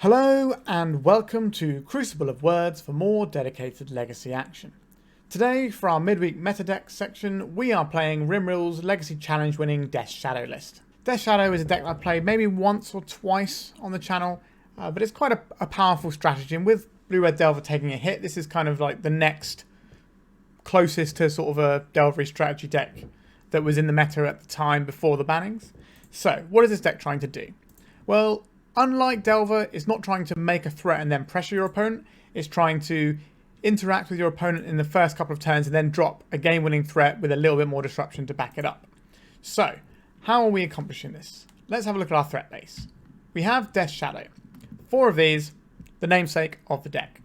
Hello and welcome to Crucible of Words for more dedicated Legacy action. Today, for our midweek meta deck section, we are playing Rimril's Legacy Challenge winning Death Shadow list. Death Shadow is a deck I've played maybe once or twice on the channel, but it's quite a powerful strategy, and with Blue-Red Delver taking a hit, this is kind of like the next closest to sort of a Delvery strategy deck that was in the meta at the time before the bannings. So, what is this deck trying to do? Well, unlike Delver, it's not trying to make a threat and then pressure your opponent. It's trying to interact with your opponent in the first couple of turns and then drop a game-winning threat with a little bit more disruption to back it up. So, how are we accomplishing this? Let's have a look at our threat base. We have Death Shadow. 4 of these, the namesake of the deck.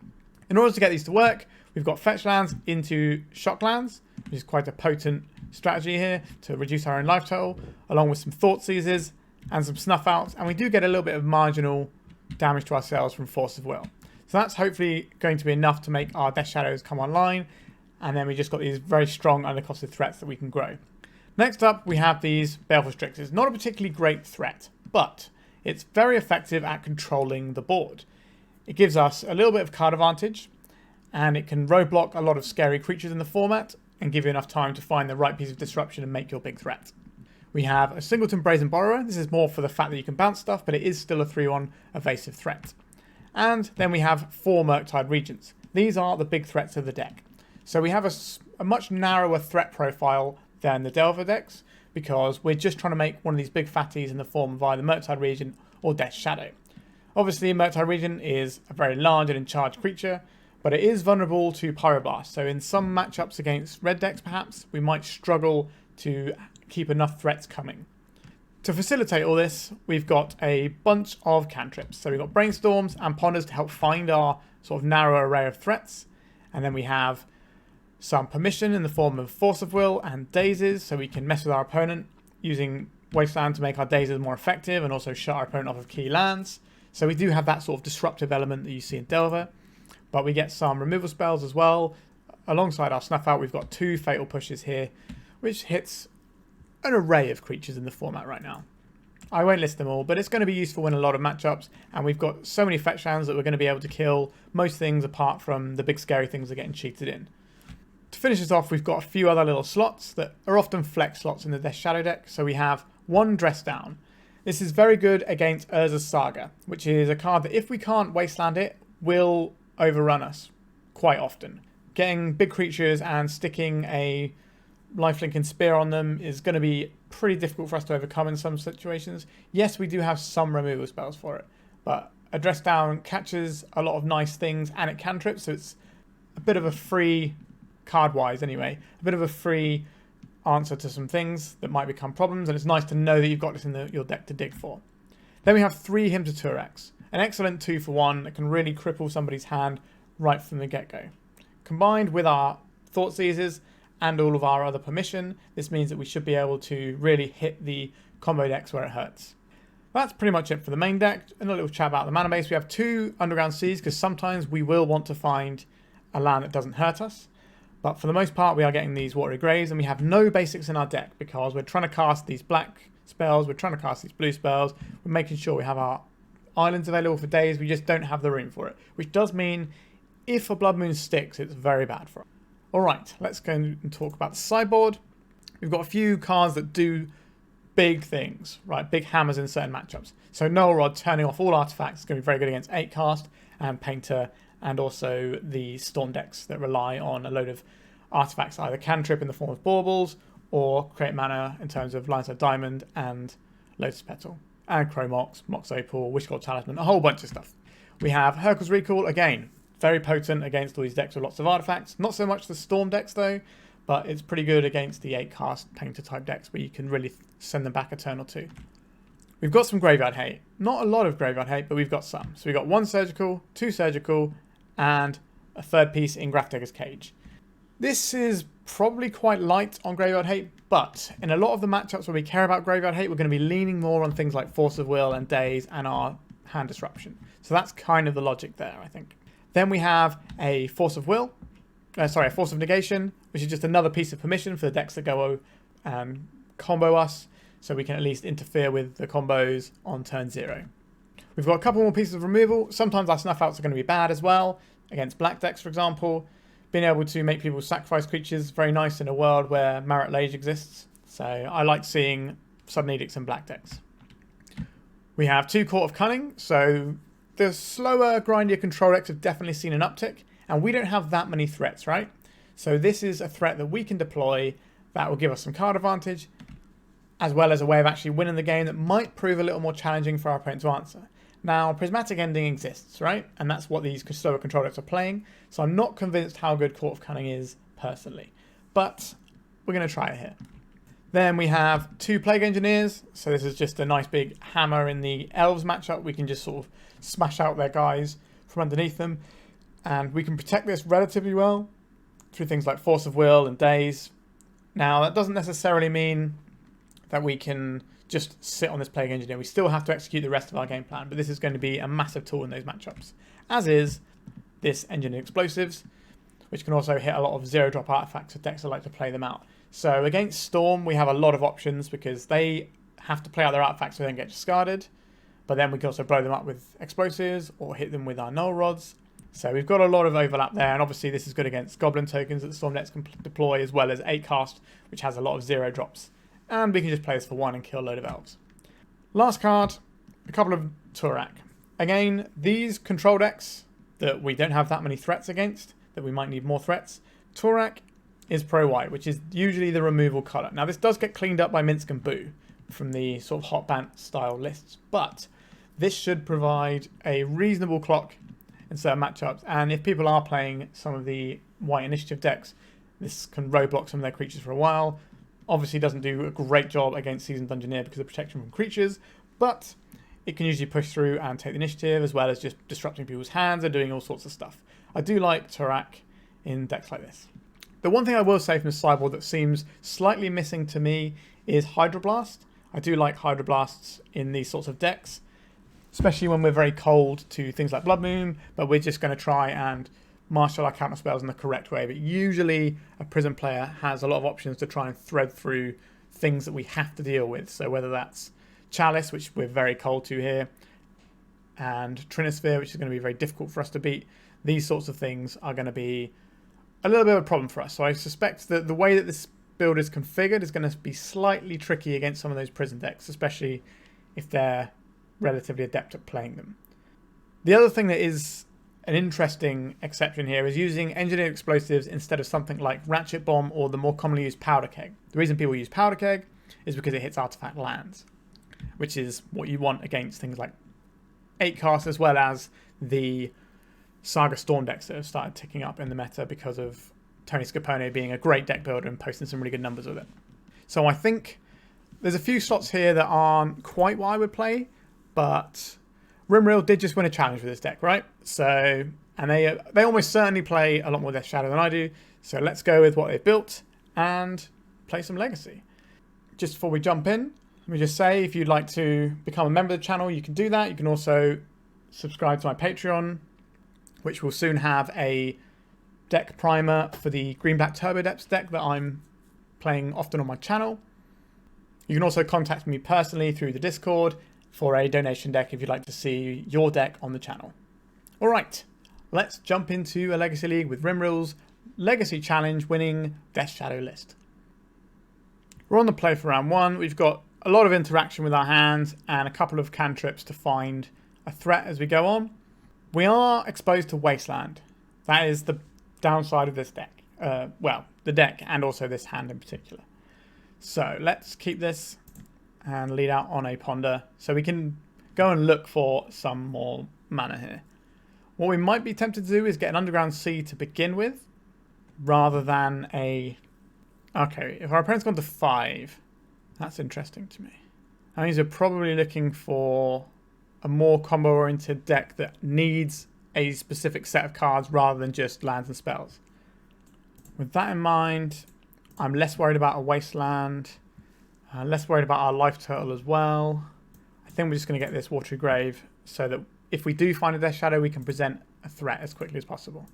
In order to get these to work, we've got fetch lands into shock lands, which is quite a potent strategy here to reduce our own life total, along with some Thoughtseizes and some Snuff Outs, and we do get a little bit of marginal damage to ourselves from Force of Will. So that's hopefully going to be enough to make our Death Shadows come online, and then we just got these very strong undercosted threats that we can grow. Next up, we have these Baleful Strixes. Not a particularly great threat, but it's very effective at controlling the board. It gives us a little bit of card advantage, and it can roadblock a lot of scary creatures in the format, and give you enough time to find the right piece of disruption and make your big threat. We have a singleton Brazen Borrower. This is more for the fact that you can bounce stuff, but it is still a 3-1 evasive threat. And then we have 4 Murktide Regents. These are the big threats of the deck. So we have a much narrower threat profile than the Delver decks, because we're just trying to make one of these big fatties in the form of either Murktide Regent or Death Shadow. Obviously, Murktide Regent is a very large and in-charge creature, but it is vulnerable to Pyroblast. So in some matchups against red decks, perhaps, we might struggle to keep enough threats coming. To facilitate all this, we've got a bunch of cantrips. So we've got Brainstorms and Ponders to help find our sort of narrow array of threats. And then we have some permission in the form of Force of Will and Dazes, so we can mess with our opponent using Wasteland to make our Dazes more effective and also shut our opponent off of key lands. So we do have that sort of disruptive element that you see in Delver. But we get some removal spells as well. Alongside our Snuff Out, we've got 2 Fatal Pushes here, which hits an array of creatures in the format right now. I won't list them all, but it's going to be useful in a lot of matchups, and we've got so many fetch lands that we're going to be able to kill most things apart from the big scary things that are getting cheated in. To finish this off, we've got a few other little slots that are often flex slots in the Death Shadow deck. So we have 1 Dress Down. This is very good against Urza's Saga, which is a card that if we can't Wasteland it, will overrun us quite often. Getting big creatures and sticking a lifelink and spear on them is going to be pretty difficult for us to overcome in some situations. Yes, we do have some removal spells for it, but a Dress Down catches a lot of nice things and it cantrips, so it's a bit of a free, card-wise anyway, a bit of a free answer to some things that might become problems, and it's nice to know that you've got this in your deck to dig for. Then we have 3 Hymn to Tourach, an excellent 2-for-1 that can really cripple somebody's hand right from the get-go. Combined with our Thoughtseizes and all of our other permission, this means that we should be able to really hit the combo decks where it hurts. That's pretty much it for the main deck. And a little chat about the mana base. We have 2 Underground Seas, because sometimes we will want to find a land that doesn't hurt us. But for the most part, we are getting these Watery Graves, and we have no basics in our deck, because we're trying to cast these black spells, we're trying to cast these blue spells, we're making sure we have our islands available for days, we just don't have the room for it. Which does mean, if a Blood Moon sticks, it's very bad for us. Alright, let's go and talk about the sideboard. We've got a few cards that do big things, right? Big hammers in certain matchups. So Null Rod turning off all artifacts is going to be very good against 8-cast and Painter, and also the Storm decks that rely on a load of artifacts, either cantrip in the form of baubles or create mana in terms of Lion's Head Diamond and Lotus Petal, and Chromox, Mox Opal, Wishgold Talisman, a whole bunch of stuff. We have Hurkyl's Recall, again, very potent against all these decks with lots of artifacts. Not so much the Storm decks though, but it's pretty good against the 8-cast Painter type decks where you can really send them back a turn or 2. We've got some Graveyard Hate. Not a lot of Graveyard Hate, but we've got some. So we've got 1 Surgical, 2 Surgical, and a 3rd piece in Grafdigger's Cage. This is probably quite light on Graveyard Hate, but in a lot of the matchups where we care about Graveyard Hate, we're going to be leaning more on things like Force of Will and Daze and our hand disruption. So that's kind of the logic there, I think. Then we have a Force of Negation, which is just another piece of permission for the decks that go and combo us, so we can at least interfere with the combos on turn 0. We've got a couple more pieces of removal. Sometimes our Snuff Outs are going to be bad as well, against black decks, for example. Being able to make people sacrifice creatures is very nice in a world where Marit Lage exists. So I like seeing Sudden Edicts in black decks. We have 2 Court of Cunning, so the slower, grindier control decks have definitely seen an uptick, and we don't have that many threats, right? So this is a threat that we can deploy that will give us some card advantage, as well as a way of actually winning the game that might prove a little more challenging for our opponent to answer. Now, Prismatic Ending exists, right? And that's what these slower control decks are playing, so I'm not convinced how good Court of Cunning is, personally. But we're going to try it here. Then we have 2 Plague Engineers, so this is just a nice big hammer in the Elves matchup. We can just sort of smash out their guys from underneath them, and we can protect this relatively well through things like Force of Will and Daze. Now, that doesn't necessarily mean that we can just sit on this Plague Engineer. We still have to execute the rest of our game plan, but this is going to be a massive tool in those matchups, as is this Engineered Explosives, which can also hit a lot of 0-drop artifacts if decks that like to play them out. So against Storm, we have a lot of options because they have to play out their artifacts so they don't get discarded, but then we can also blow them up with Explosives or hit them with our Null Rods. So we've got a lot of overlap there, and obviously this is good against Goblin tokens that Storm decks can deploy, as well as 8-cast, which has a lot of 0-drops. And we can just play this for 1 and kill a load of Elves. Last card, a couple of Tourach. Again, these control decks that we don't have that many threats against, that we might need more threats, Tourach is pro-white, which is usually the removal colour. Now this does get cleaned up by Minsk and Boo from the sort of hot bant style lists, but this should provide a reasonable clock in certain matchups, and if people are playing some of the white initiative decks, this can roadblock some of their creatures for a while. Obviously doesn't do a great job against Seasoned Dungeoneer because of protection from creatures, but it can usually push through and take the initiative, as well as just disrupting people's hands and doing all sorts of stuff. I do like Tourach in decks like this. The one thing I will say from the sideboard that seems slightly missing to me is Hydroblast. I do like Hydroblasts in these sorts of decks, especially when we're very cold to things like Blood Moon, but we're just going to try and marshal our counter spells in the correct way. But usually a Prison player has a lot of options to try and thread through things that we have to deal with. So whether that's Chalice, which we're very cold to here, and Trinisphere, which is going to be very difficult for us to beat, these sorts of things are going to be a little bit of a problem for us. So I suspect that the way that this build is configured is going to be slightly tricky against some of those Prison decks, especially if they're relatively adept at playing them. The other thing that is an interesting exception here is using Engineered Explosives instead of something like Ratchet Bomb or the more commonly used Powder Keg. The reason people use Powder Keg is because it hits artifact lands, which is what you want against things like 8-cast, as well as the Saga Storm decks that have started ticking up in the meta because of Tony Scapone being a great deck builder and posting some really good numbers with it. So I think there's a few slots here that aren't quite what I would play, but Rimril did just win a challenge with this deck, right? So, and they almost certainly play a lot more Death Shadow than I do. So let's go with what they've built and play some Legacy. Just before we jump in, let me just say, if you'd like to become a member of the channel, you can do that. You can also subscribe to my Patreon, which will soon have a deck primer for the Green-Black Turbo Depths deck that I'm playing often on my channel. You can also contact me personally through the Discord for a donation deck if you'd like to see your deck on the channel. Alright, let's jump into a Legacy League with Rimril's Legacy Challenge winning Death Shadow list. We're on the play for round 1. We've got a lot of interaction with our hands and a couple of cantrips to find a threat as we go on. We are exposed to Wasteland. That is the downside of this deck. Well, the deck and also this hand in particular. So let's keep this and lead out on a Ponder so we can go and look for some more mana here. What we might be tempted to do is get an Underground Sea to begin with, rather than a... Okay, if our opponent's gone to 5, that's interesting to me. That means we're probably looking for a more combo-oriented deck that needs a specific set of cards rather than just lands and spells. With that in mind, I'm less worried about a Wasteland, less worried about our Life Turtle as well. I think we're just going to get this Watery Grave so that if we do find a Death Shadow, we can present a threat as quickly as possible.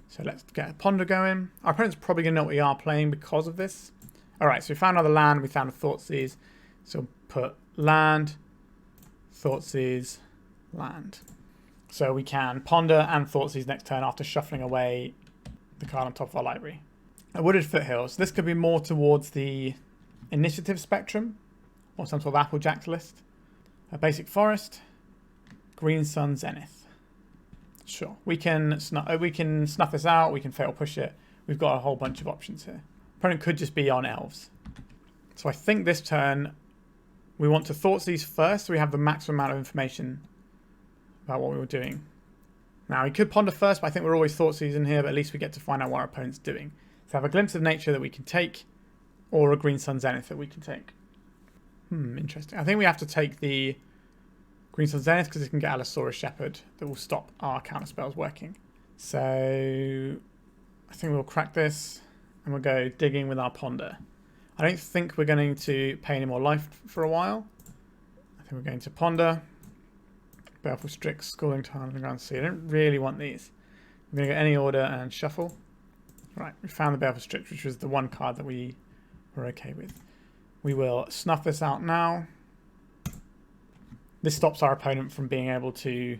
So let's get a Ponder going. Our opponent's probably going to know what we are playing because of this. Alright, so we found another land, we found a Thoughtseize. So put land, Thoughtseize, land. So we can ponder and Thoughtseize next turn after shuffling away the card on top of our library. A Wooded Foothills. This could be more towards the initiative spectrum or some sort of Applejack list. A basic forest. Green Sun Zenith. Sure. We can snuff this out. We can fatal push it. We've got a whole bunch of options here. Opponent could just be on elves. So I think this turn we want to Thoughtseize first so we have the maximum amount of information about what we were doing. Now, we could ponder first, but I think we're always Thoughtseize in here, but at least we get to find out what our opponent's doing. So have a glimpse of nature that we can take, or a Green Sun Zenith that we can take. Interesting. I think we have to take the Green Sun Zenith because it can get Allosaurus Shepherd that will stop our counterspells working. So I think we'll crack this and we'll go digging with our ponder. I don't think we're going to pay any more life for a while. I think we're going to ponder. Baleful Strix, Scalding Tarn, and Ground Sea. I don't really want these. I'm going to go any order and shuffle. Right, we found the Baleful Strix, which was the one card that we were okay with. We will snuff this out now. This stops our opponent from being able to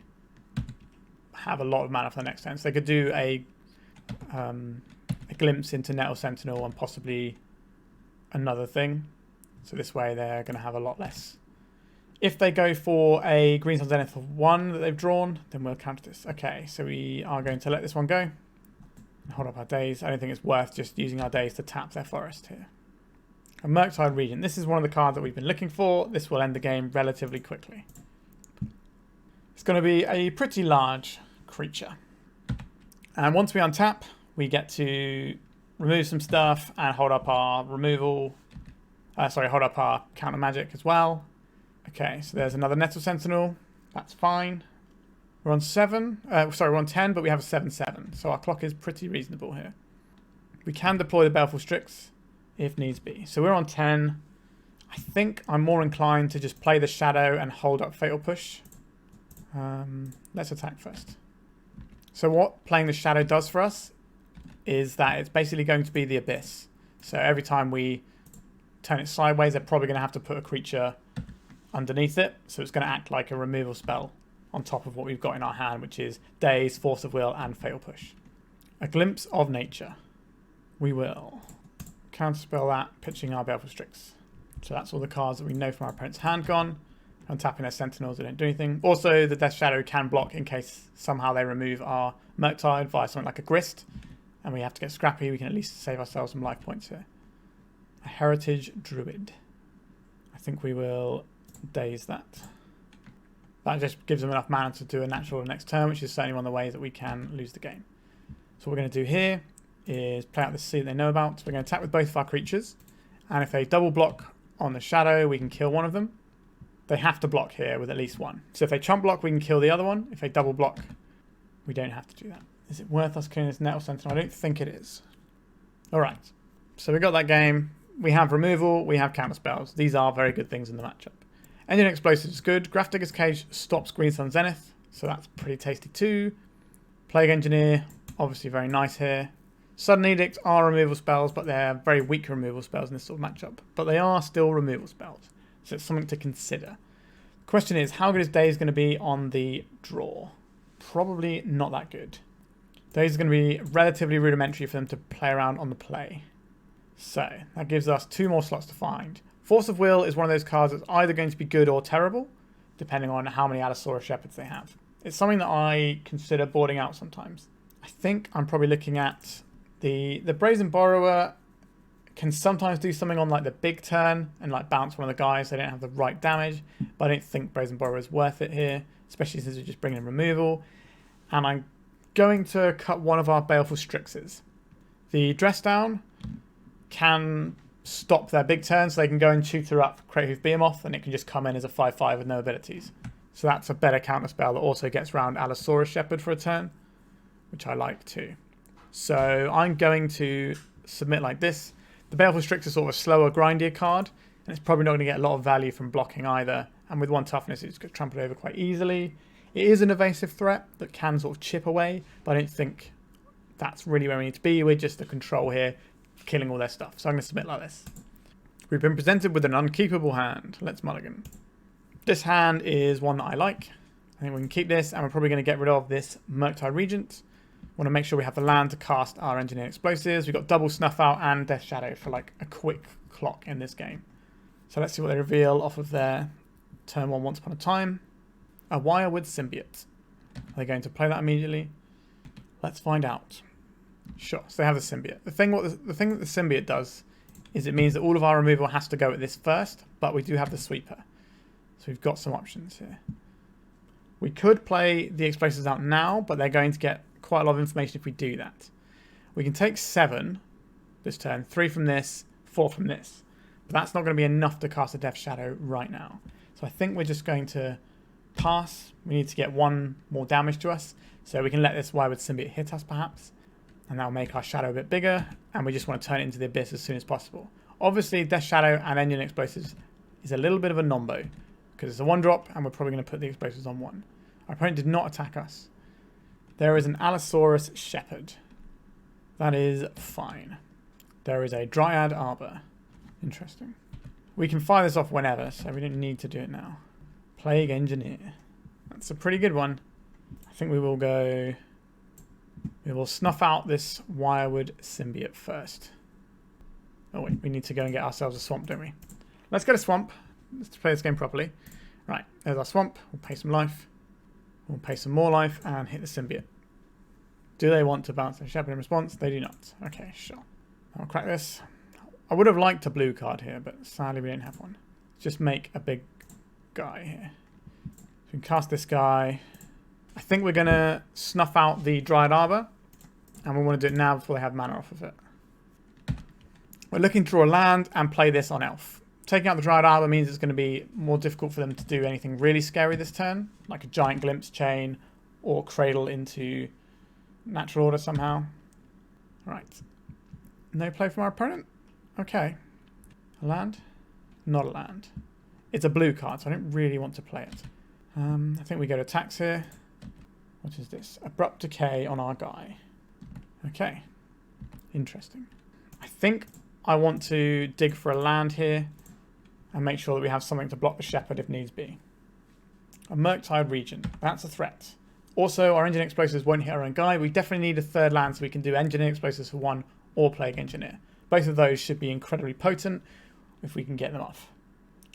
have a lot of mana for the next turn. So they could do a glimpse into Nettle Sentinel and possibly another thing. So this way they're going to have a lot less. If they go for a Green Sun Zenith of 1 that they've drawn, then we'll counter this. Okay, so we are going to let this one go. And hold up our Daze. I don't think it's worth just using our Daze to tap their forest here. A Murktide Regent. This is one of the cards that we've been looking for. This will end the game relatively quickly. It's going to be a pretty large creature. And once we untap, we get to remove some stuff and hold up our removal. Hold up our counter magic as well. Okay, so there's another Nettle Sentinel. That's fine. We're on 7. We're on 10, but we have a 7/7. So our clock is pretty reasonable here. We can deploy the Baleful Strix if needs be. So we're on 10. I think I'm more inclined to just play the Shadow and hold up Fatal Push. Let's attack first. So what playing the Shadow does for us is that it's basically going to be the Abyss. So every time we turn it sideways, they're probably going to have to put a creature underneath it. So it's going to act like a removal spell on top of what we've got in our hand, which is Daze, Force of Will, and Fatal Push. A Glimpse of Nature. We will counterspell that, pitching our Baleful Strix. So that's all the cards that we know from our opponent's hand gone. Untapping their Sentinels, they don't do anything. Also, the Death Shadow can block in case somehow they remove our Murktide via something like a Grist, and we have to get scrappy. We can at least save ourselves some life points here. A Heritage Druid. I think we will Daze that. That just gives them enough mana to do a natural next turn, which is certainly one of the ways that we can lose the game. So what we're going to do here is play out the sea that they know about. So we're going to attack with both of our creatures, and if they double block on the Shadow, we can kill one of them. They have to block here with at least one. So if they chump block, we can kill the other one. If they double block, we don't have to do that. Is it worth us killing this Nettle Sentinel? I don't think it is. Alright, so we got that game. We have removal, we have counter spells. These are very good things in the matchup. Engine Explosives is good. Grafdigger's Cage stops Green Sun Zenith, so that's pretty tasty too. Plague Engineer, obviously very nice here. Sudden Edict are removal spells, but they're very weak removal spells in this sort of matchup. But they are still removal spells, so it's something to consider. The question is, how good is Daze going to be on the draw? Probably not that good. Daze is going to be relatively rudimentary for them to play around on the play. So, that gives us 2 more slots to find. Force of Will is one of those cards that's either going to be good or terrible, depending on how many Allosaurus Shepherds they have. It's something that I consider boarding out sometimes. I think I'm probably looking at the Brazen Borrower can sometimes do something on like the big turn and like bounce one of the guys. They don't have the right damage, but I don't think Brazen Borrower is worth it here, especially since we're just bringing in removal. And I'm going to cut one of our Baleful Strixes. The Dress Down can stop their big turn, so they can go and tutor up Great Hoof Behemoth, and it can just come in as a 5/5 with no abilities. So that's a better counter spell that also gets around Allosaurus Shepherd for a turn, which I like too. So I'm going to submit like this. The Baleful Strix is sort of a slower, grindier card, and it's probably not going to get a lot of value from blocking either. And with 1 toughness, it's trampled over quite easily. It is an evasive threat that can sort of chip away, but I don't think that's really where we need to be. We're just the control here, killing all their stuff. So I'm going to submit like this. We've been presented with an unkeepable hand. Let's mulligan. This hand is one that I like. I think we can keep this, and we're probably going to get rid of this Murktide Regent. Want to make sure we have the land to cast our Engineer Explosives. We've got double Snuff Out and Death Shadow for like a quick clock in this game. So let's see what they reveal off of their turn 1 Once Upon a Time. A Wirewood Symbiote. Are they going to play that immediately? Let's find out. Sure, so they have the Symbiote. The thing that the Symbiote does is it means that all of our removal has to go at this first, but we do have the Sweeper. So we've got some options here. We could play the Explosives out now, but they're going to get quite a lot of information if we do that. We can take 7 this turn, 3 from this, 4 from this. But that's not going to be enough to cast a Death Shadow right now. So I think we're just going to pass. We need to get 1 more damage to us. So we can let this Wirewood Symbiote hit us perhaps. And that'll make our Shadow a bit bigger. And we just want to turn it into the Abyss as soon as possible. Obviously, Death Shadow and Engine Explosives is a little bit of a nombo. Because it's a 1-drop and we're probably going to put the Explosives on 1. Our opponent did not attack us. There is an Allosaurus Shepherd. That is fine. There is a Dryad Arbor. Interesting. We can fire this off whenever, so we don't need to do it now. Plague Engineer. That's a pretty good one. I think we will go... We will snuff out this Wirewood Symbiote first. Oh wait, we need to go and get ourselves a swamp, don't we? Let's get a swamp. Let's play this game properly. Right, there's our swamp. We'll pay some life. We'll pay some more life and hit the Symbiote. Do they want to bounce their Shepherd in response? They do not. Okay, sure. I'll crack this. I would have liked a blue card here, but sadly we don't have one. Let's just make a big guy here. So we can cast this guy. I think we're going to snuff out the Dryad Arbor. And we want to do it now before they have mana off of it. We're looking to draw a land and play this on Elf. Taking out the Dryad Arbor means it's going to be more difficult for them to do anything really scary this turn. Like a Giant Glimpse Chain or Cradle into Natural Order somehow. Right. No play from our opponent? Okay. A land? Not a land. It's a blue card, so I don't really want to play it. I think we go to attacks here. What is this? Abrupt Decay on our guy. Okay. Interesting. I think I want to dig for a land here and make sure that we have something to block the Shepherd if needs be. A Murktide Regent. That's a threat. Also, our Engineer Explosives won't hit our own guy. We definitely need a third land so we can do Engineer Explosives for 1 or Plague Engineer. Both of those should be incredibly potent if we can get them off.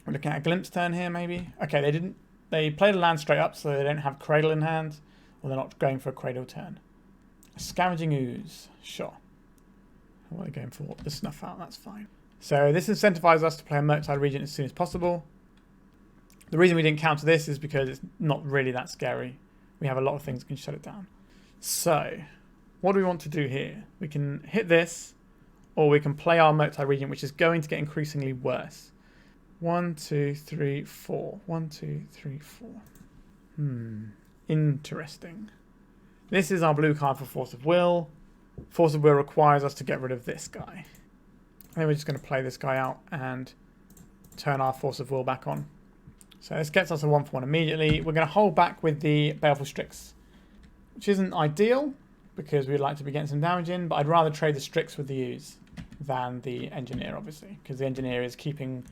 We're looking at a Glimpse turn here, maybe. Okay, they didn't. They played a land straight up, so they don't have Cradle in hand, or they're not going for a Cradle turn. A Scavenging Ooze, sure. What are they going for? The Snuff Out, that's fine. So this incentivizes us to play a Murktide Regent as soon as possible. The reason we didn't counter this is because it's not really that scary. We have a lot of things that can shut it down. So, what do we want to do here? We can hit this, or we can play our Murktide Regent, which is going to get increasingly worse. 1, 2, 3, 4. 1, 2, 3, 4. Interesting. This is our blue card for Force of Will. Force of Will requires us to get rid of this guy. I think we're just going to play this guy out and turn our Force of Will back on. So this gets us a 1-for-1 immediately. We're going to hold back with the Baleful Strix, which isn't ideal because we'd like to be getting some damage in, but I'd rather trade the Strix with the Ooze than the Engineer, obviously, because the Engineer is keeping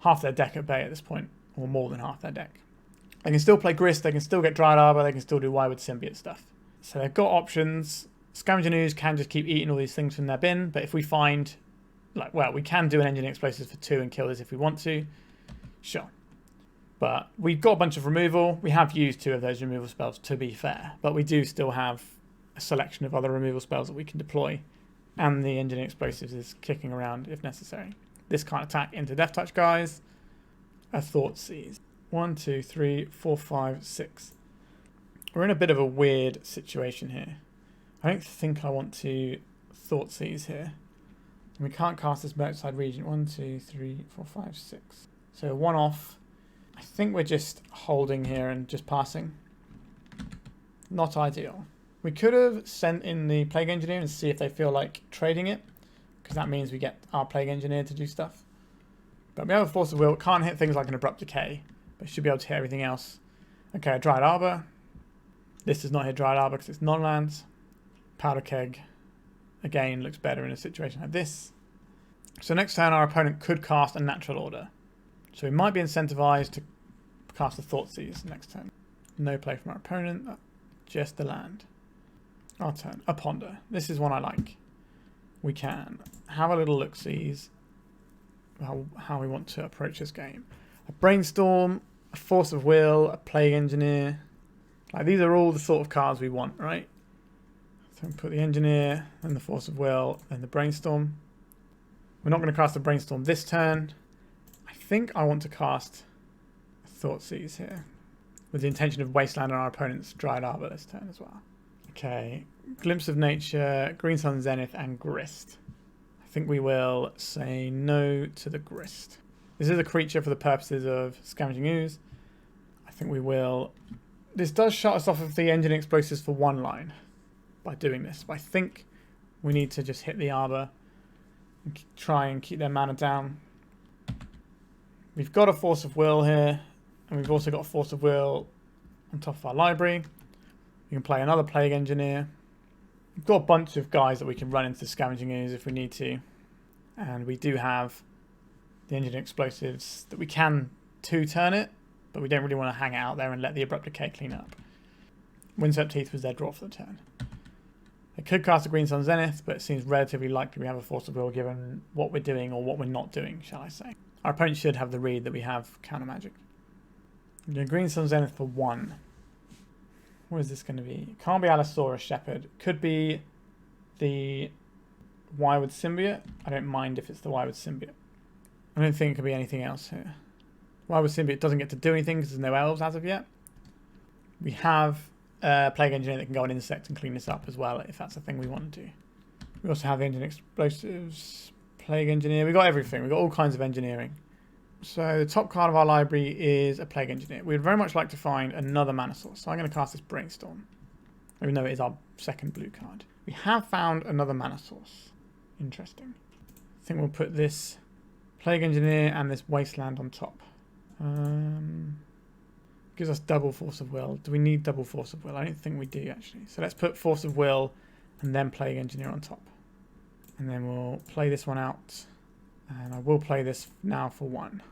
half their deck at bay at this point, or more than half their deck. They can still play Grist, they can still get Dryad Arbor, they can still do Wirewood Symbiote stuff. So they've got options. Scavenging Ooze can just keep eating all these things from their bin, but if we find, like, well, we can do an Engineer Explosives for 2 and kill this if we want to. Sure. But we've got a bunch of removal. We have used 2 of those removal spells, to be fair, but we do still have a selection of other removal spells that we can deploy, and the Engineer Explosives is kicking around if necessary. This can't attack into Death Touch guys. A Thoughtseize. 1, 2, 3, 4, 5, 6. We're in a bit of a weird situation here. I don't think I want to Thoughtseize here. We can't cast this Murktide Regent. 1, 2, 3, 4, 5, 6. So 1 off. I think we're just holding here and just passing. Not ideal. We could have sent in the Plague Engineer and see if they feel like trading it, because that means we get our Plague Engineer to do stuff. But we have a Force of Will. It can't hit things like an Abrupt Decay, but it should be able to hit everything else. Okay, a Dryad Arbor. This does not hit Dryad Arbor because it's non-lands. Powder Keg, again, looks better in a situation like this. So next turn, our opponent could cast a Natural Order. So we might be incentivized to cast a Thoughtseize next turn. No play from our opponent. Just the land. Our turn. A ponder. This is one I like. We can have a little look-sees how we want to approach this game. A brainstorm, a force of will, a plague engineer. Like, these are all the sort of cards we want, right? So we put the engineer, and the force of will, and the brainstorm. We're not going to cast the brainstorm this turn. I think I want to cast Thoughtseize here, with the intention of Wasteland on our opponent's Dryad Arbor this turn as well. Okay, Glimpse of Nature, Green Sun Zenith, and Grist. I think we will say no to the Grist. This is a creature for the purposes of Scavenging Ooze. I think we will... This does shut us off of the Engineering Explosives for one line by doing this, but I think we need to just hit the Arbor and try and keep their mana down. We've got a Force of Will here, and we've also got a Force of Will on top of our library. We can play another Plague Engineer. We've got a bunch of guys that we can run into Scavenging Ooze if we need to. And we do have the Engineering Explosives that we can two-turn it, but we don't really want to hang it out there and let the Abrupt Decay clean up. Windswept Teeth was their draw for the turn. They could cast a Green Sun Zenith, but it seems relatively likely we have a Force of Will given what we're doing, or what we're not doing, shall I say. Our opponent should have the read that we have Counter Magic. The Green Sun Zenith for 1. What is this going to be? It can't be Allosaurus Shepherd. Could be the Wirewood Symbiote. I don't mind if it's the Wirewood Symbiote. I don't think it could be anything else here. Wirewood Symbiote doesn't get to do anything because there's no elves as of yet. We have a Plague Engineer that can go on Insect and clean this up as well, if that's the thing we want to do. We also have Engineering Explosives, Plague Engineer. We've got everything. We've got all kinds of engineering. So the top card of our library is a Plague Engineer. We'd very much like to find another mana source. So I'm going to cast this Brainstorm, even though it is our second blue card. We have found another mana source. Interesting. I think we'll put this Plague Engineer and this Wasteland on top. Gives us double Force of Will. Do we need double Force of Will? I don't think we do, actually. So let's put Force of Will and then Plague Engineer on top. And then we'll play this one out. And I will play this now for 1.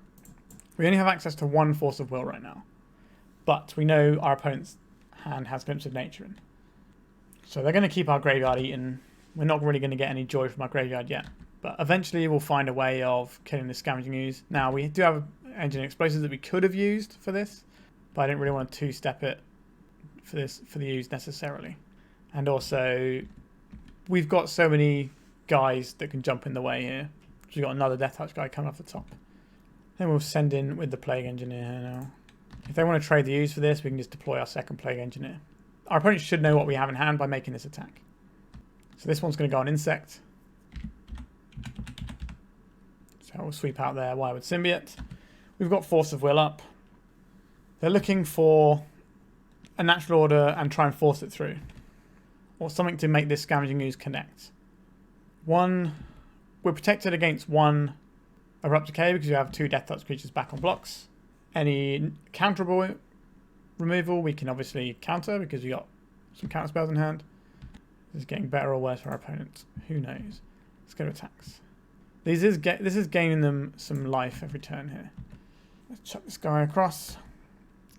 We only have access to 1 Force of Will right now. But we know our opponent's hand has Glimpse of Nature in. So they're going to keep our graveyard eaten. We're not really going to get any joy from our graveyard yet. But eventually we'll find a way of killing the Scavenging Ooze. Now, we do have Engineering Explosives that we could have used for this. But I didn't really want to two-step it for the Ooze necessarily. And also, we've got so many guys that can jump in the way here. We've got another Death Touch guy coming off the top. Then we'll send in with the Plague Engineer here now. If they want to trade the Ooze for this, we can just deploy our second Plague Engineer. Our opponent should know what we have in hand by making this attack. So this one's going to go on Insect. So we'll sweep out their Wirewood Symbiote. We've got Force of Will up. They're looking for a natural order and try and force it through. Or something to make this Scavenging Ooze connect. We're protected against 1 Abrupt Decay because you have 2 Death Touch creatures back on blocks. Any counterable removal we can obviously counter because we got some counter spells in hand. This is getting better or worse for our opponent. Who knows? Let's go to attacks. This is gaining them some life every turn here. Let's chuck this guy across.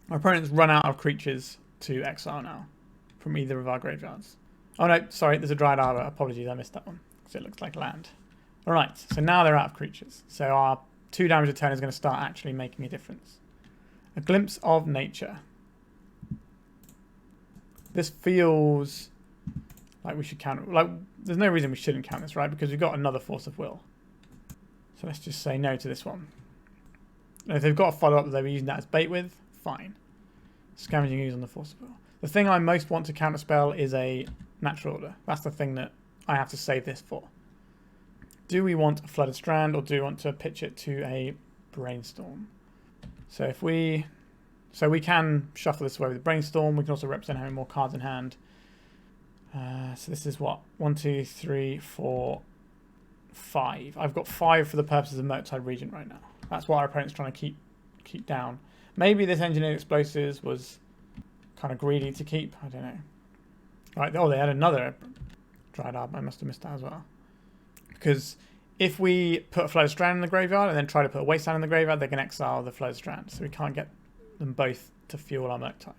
Our opponent's run out of creatures to exile now from either of our graveyards. Oh no, sorry, there's a Dryad Arbor. Apologies, I missed that one because it looks like land. Alright, so now they're out of creatures. So our 2 damage a turn is going to start actually making a difference. A Glimpse of Nature. This feels like we should counter. Like, there's no reason we shouldn't count this, right? Because we've got another Force of Will. So let's just say no to this one. And if they've got a follow-up that they were using that as bait with, fine. Scavenging Ooze on the Force of Will. The thing I most want to counterspell is a natural order. That's the thing that I have to save this for. Do we want a Flooded Strand or do we want to pitch it to a Brainstorm? So we can shuffle this away with the Brainstorm. We can also represent having more cards in hand. So this is what? 1, 2, 3, 4, 5. I've got 5 for the purposes of Murktide Regent right now. That's what our opponent's trying to keep down. Maybe this Engineered Explosives was kind of greedy to keep. I don't know. Right. Oh, they had another Dryad Arbor. I must have missed that as well. Because if we put a Flooded Strand in the graveyard and then try to put a Wasteland in the graveyard, they can exile the Flooded Strand. So we can't get them both to fuel our Murktide.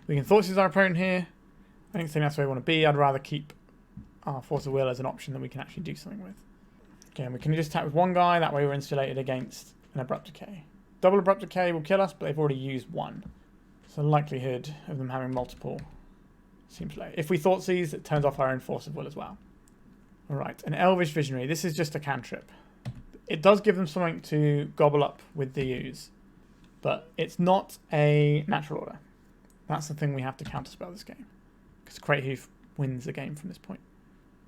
We can Thoughtseize our opponent here. I don't think that's where we want to be. I'd rather keep our Force of Will as an option that we can actually do something with. Again, we can just attack with one guy. That way we're insulated against an Abrupt Decay. Double Abrupt Decay will kill us, but they've already used one. So the likelihood of them having multiple seems low. If we Thoughtseize, it turns off our own Force of Will as well. Alright, an Elvish Visionary. This is just a cantrip. It does give them something to gobble up with the use, but it's not a natural order. That's the thing we have to counterspell this game. Because Great Hoof wins the game from this point.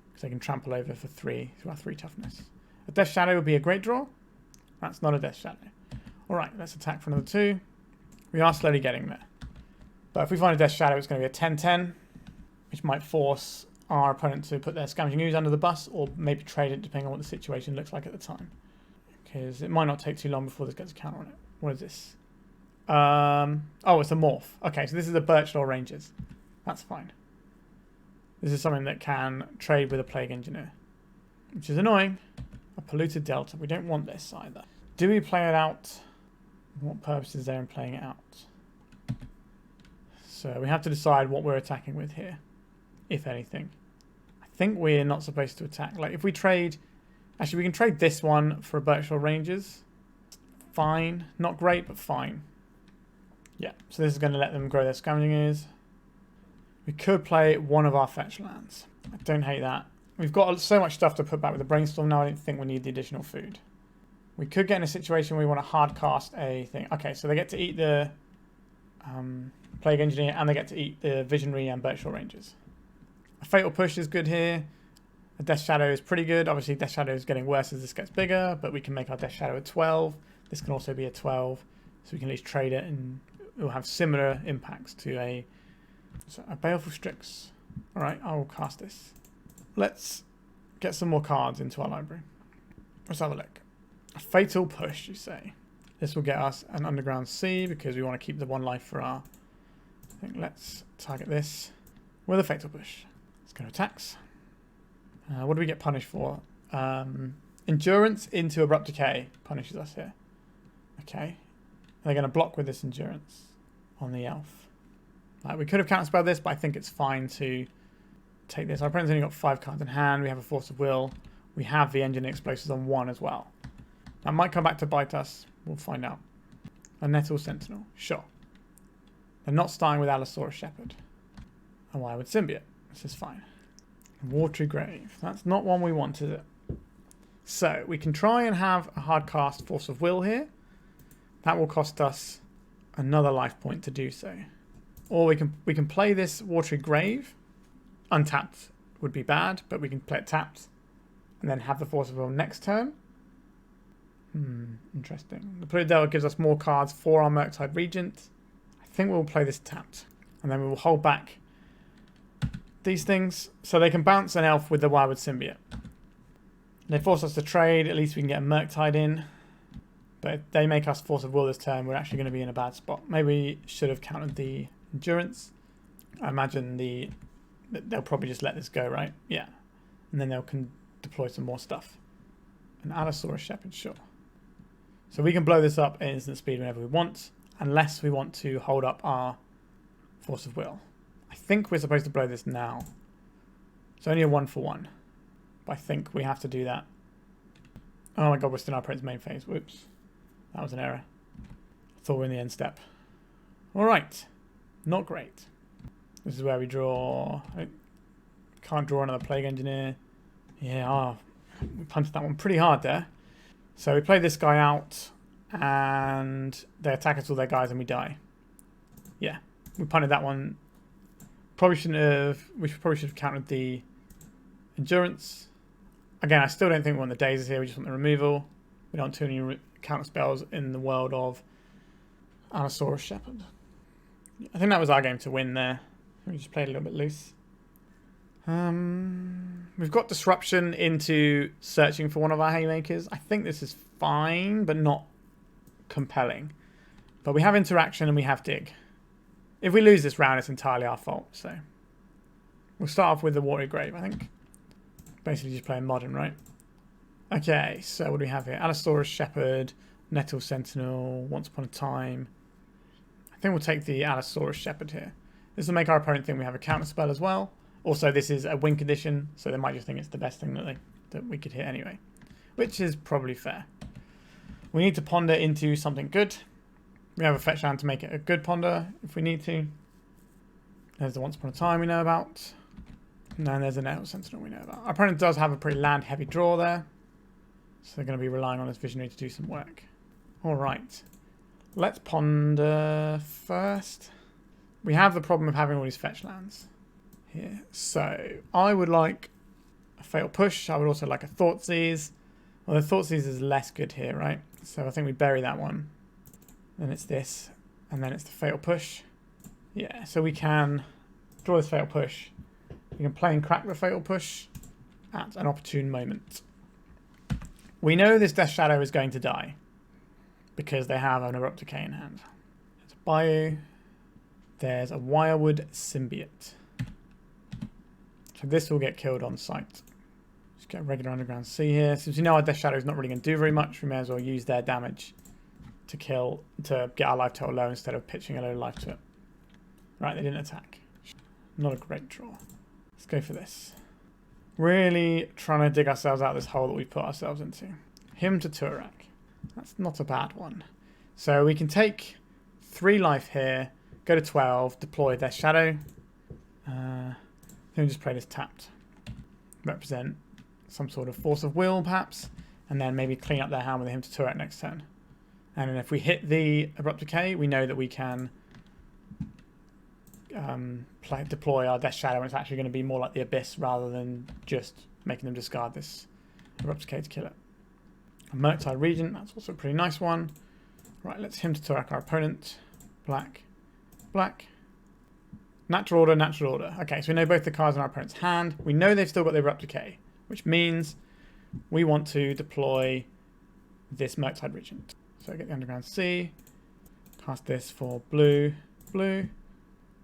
Because they can trample over for 3 through our 3 toughness. A Death Shadow would be a great draw. That's not a Death Shadow. Alright, let's attack for another 2. We are slowly getting there. But if we find a Death Shadow, it's going to be a 10-10, which might force our opponent to put their Scavenging Ooze under the bus, or maybe trade it depending on what the situation looks like at the time. Because it might not take too long before this gets a counter on it. What is this? Oh, it's a morph. Okay, so this is a Birchlaw Rangers. That's fine. This is something that can trade with a Plague Engineer, which is annoying. A Polluted Delta. We don't want this either. Do we play it out? What purpose is there in playing it out? So we have to decide what we're attacking with here, if anything. I think we're not supposed to attack. Like if we trade... Actually, we can trade this one for a Birchlaw Rangers. Fine. Not great, but fine. Yeah, so this is going to let them grow their Scavenging Ooze. We could play one of our fetch lands. I don't hate that. We've got so much stuff to put back with the Brainstorm now, I don't think we need the additional food. We could get in a situation where we want to hard cast a thing. Okay, so they get to eat the Plague Engineer and they get to eat the Visionary and Birchlaw Rangers. A Fatal Push is good here. A Death Shadow is pretty good. Obviously, Death Shadow is getting worse as this gets bigger, but we can make our Death Shadow a 12. This can also be a 12, so we can at least trade it and it will have similar impacts to a Baleful Strix. Alright, I will cast this. Let's get some more cards into our library. Let's have a look. A Fatal Push, you say. This will get us an Underground Sea because we want to keep the 1 life for our... I think let's target this with a Fatal Push. Let's go to attacks. What do we get punished for? Endurance into Abrupt Decay punishes us here. Okay. They're going to block with this Endurance on the elf. We could have counterspelled this, but I think it's fine to take this. Our opponent's only got 5 cards in hand. We have a Force of Will. We have the Engine Explosives on 1 as well. That might come back to bite us. We'll find out. A Nettle Sentinel. Sure. They're not starting with Allosaurus Shepherd. And why would Symbiote? This is fine. Watery Grave. That's not one we want, is it? So, we can try and have a hard cast Force of Will here. That will cost us another life point to do so. Or we can play this Watery Grave. Untapped would be bad, but we can play it tapped. And then have the Force of Will next turn. Interesting. The Polluted Delta gives us more cards for our Murktide Regent. I think we'll play this tapped. And then we will hold back these things so they can bounce an elf with the Wildwood Symbiote. They force us to trade. At least we can get a Murktide in. But if they make us Force of Will this turn, we're actually going to be in a bad spot. Maybe we should have countered the Endurance. I imagine they'll probably just let this go, right? Yeah. And then they'll deploy some more stuff. An Allosaurus Shepherd, sure. So we can blow this up at instant speed whenever we want, unless we want to hold up our Force of Will. I think we're supposed to blow this now. It's only a 1-for-1. But I think we have to do that. Oh my god, we're still in our opponent's main phase. Whoops. That was an error. I thought we were in the end step. Alright. Not great. This is where we draw... Can't draw another Plague Engineer. Yeah, we punched that one pretty hard there. So we play this guy out, and they attack us with their guys and we die. Yeah, we punted that one. Probably shouldn't have... We probably should have countered the Endurance. Again, I still don't think we want the Daze here. We just want the removal. We don't want too many counter spells in the world of Allosaurus Shepherd. I think that was our game to win there. We just played a little bit loose. We've got Disruption into searching for one of our Haymakers. I think this is fine, but not compelling. But we have Interaction and we have Dig. If we lose this round, it's entirely our fault. So we'll start off with the Watery Grave, I think. Basically just playing Modern, right? Okay, so what do we have here? Allosaurus Shepherd, Nettle Sentinel, Once Upon a Time. I think we'll take the Allosaurus Shepherd here. This will make our opponent think we have a counter spell as well. Also, this is a win condition, so they might just think it's the best thing that we could hit anyway, which is probably fair. We need to ponder into something good. We have a fetch land to make it a good ponder if we need to. There's the Once Upon a Time we know about. And then there's a Nettle Sentinel we know about. Our opponent does have a pretty land heavy draw there, so they're going to be relying on this Visionary to do some work. Alright, let's ponder first. We have the problem of having all these fetch lands here. So I would like a Fatal Push. I would also like a Thoughtseize. Well, the Thoughtseize is less good here, right? So I think we bury that one. Then it's this, and then it's the Fatal Push. Yeah, so we can draw this Fatal Push. We can play and crack the Fatal Push at an opportune moment. We know this Death Shadow is going to die because they have an Abrupt Decay in hand. There's a Bayou. There's a Wirewood Symbiote. So this will get killed on sight. Just get a regular Underground Sea here. Since we know our Death Shadow is not really going to do very much, we may as well use their damage to get our life total low instead of pitching a low life to it. Right, they didn't attack. Not a great draw. Let's go for this. Really trying to dig ourselves out of this hole that we've put ourselves into. Him to Tourach. That's not a bad one. So we can take 3 life here, go to 12, deploy Death Shadow. Then we just play this tapped. Represent some sort of force of will, perhaps. And then maybe clean up their hand with him to Tourach next turn. And then if we hit the Abrupt Decay, we know that we can deploy our Death Shadow, and it's actually going to be more like the Abyss rather than just making them discard this Abrupt Decay to kill it. A Murktide Regent, that's also a pretty nice one. Right, let's him to Tourach our opponent. Black, black. Natural order, natural order. Okay, so we know both the cards in our opponent's hand. We know they've still got the Abrupt Decay, which means we want to deploy this Murktide Regent. So get the Underground Sea, cast this for blue, blue,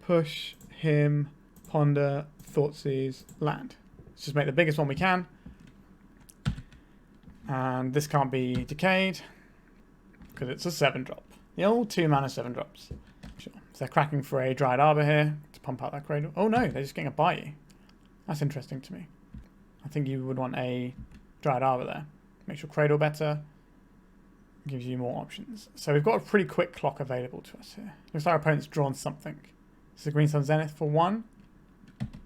push, him, ponder, Thoughtseize, land. Let's just make the biggest one we can. And this can't be decayed because it's a 7-drop. The old 2-mana 7-drops. Sure. So they're cracking for a Dryad Arbor here to pump out that Cradle. Oh no, they're just getting a Bayou. That's interesting to me. I think you would want a Dryad Arbor there. Makes your Cradle better. Gives you more options. So we've got a pretty quick clock available to us here. Looks like our opponent's drawn something. This is a Green Sun Zenith for 1.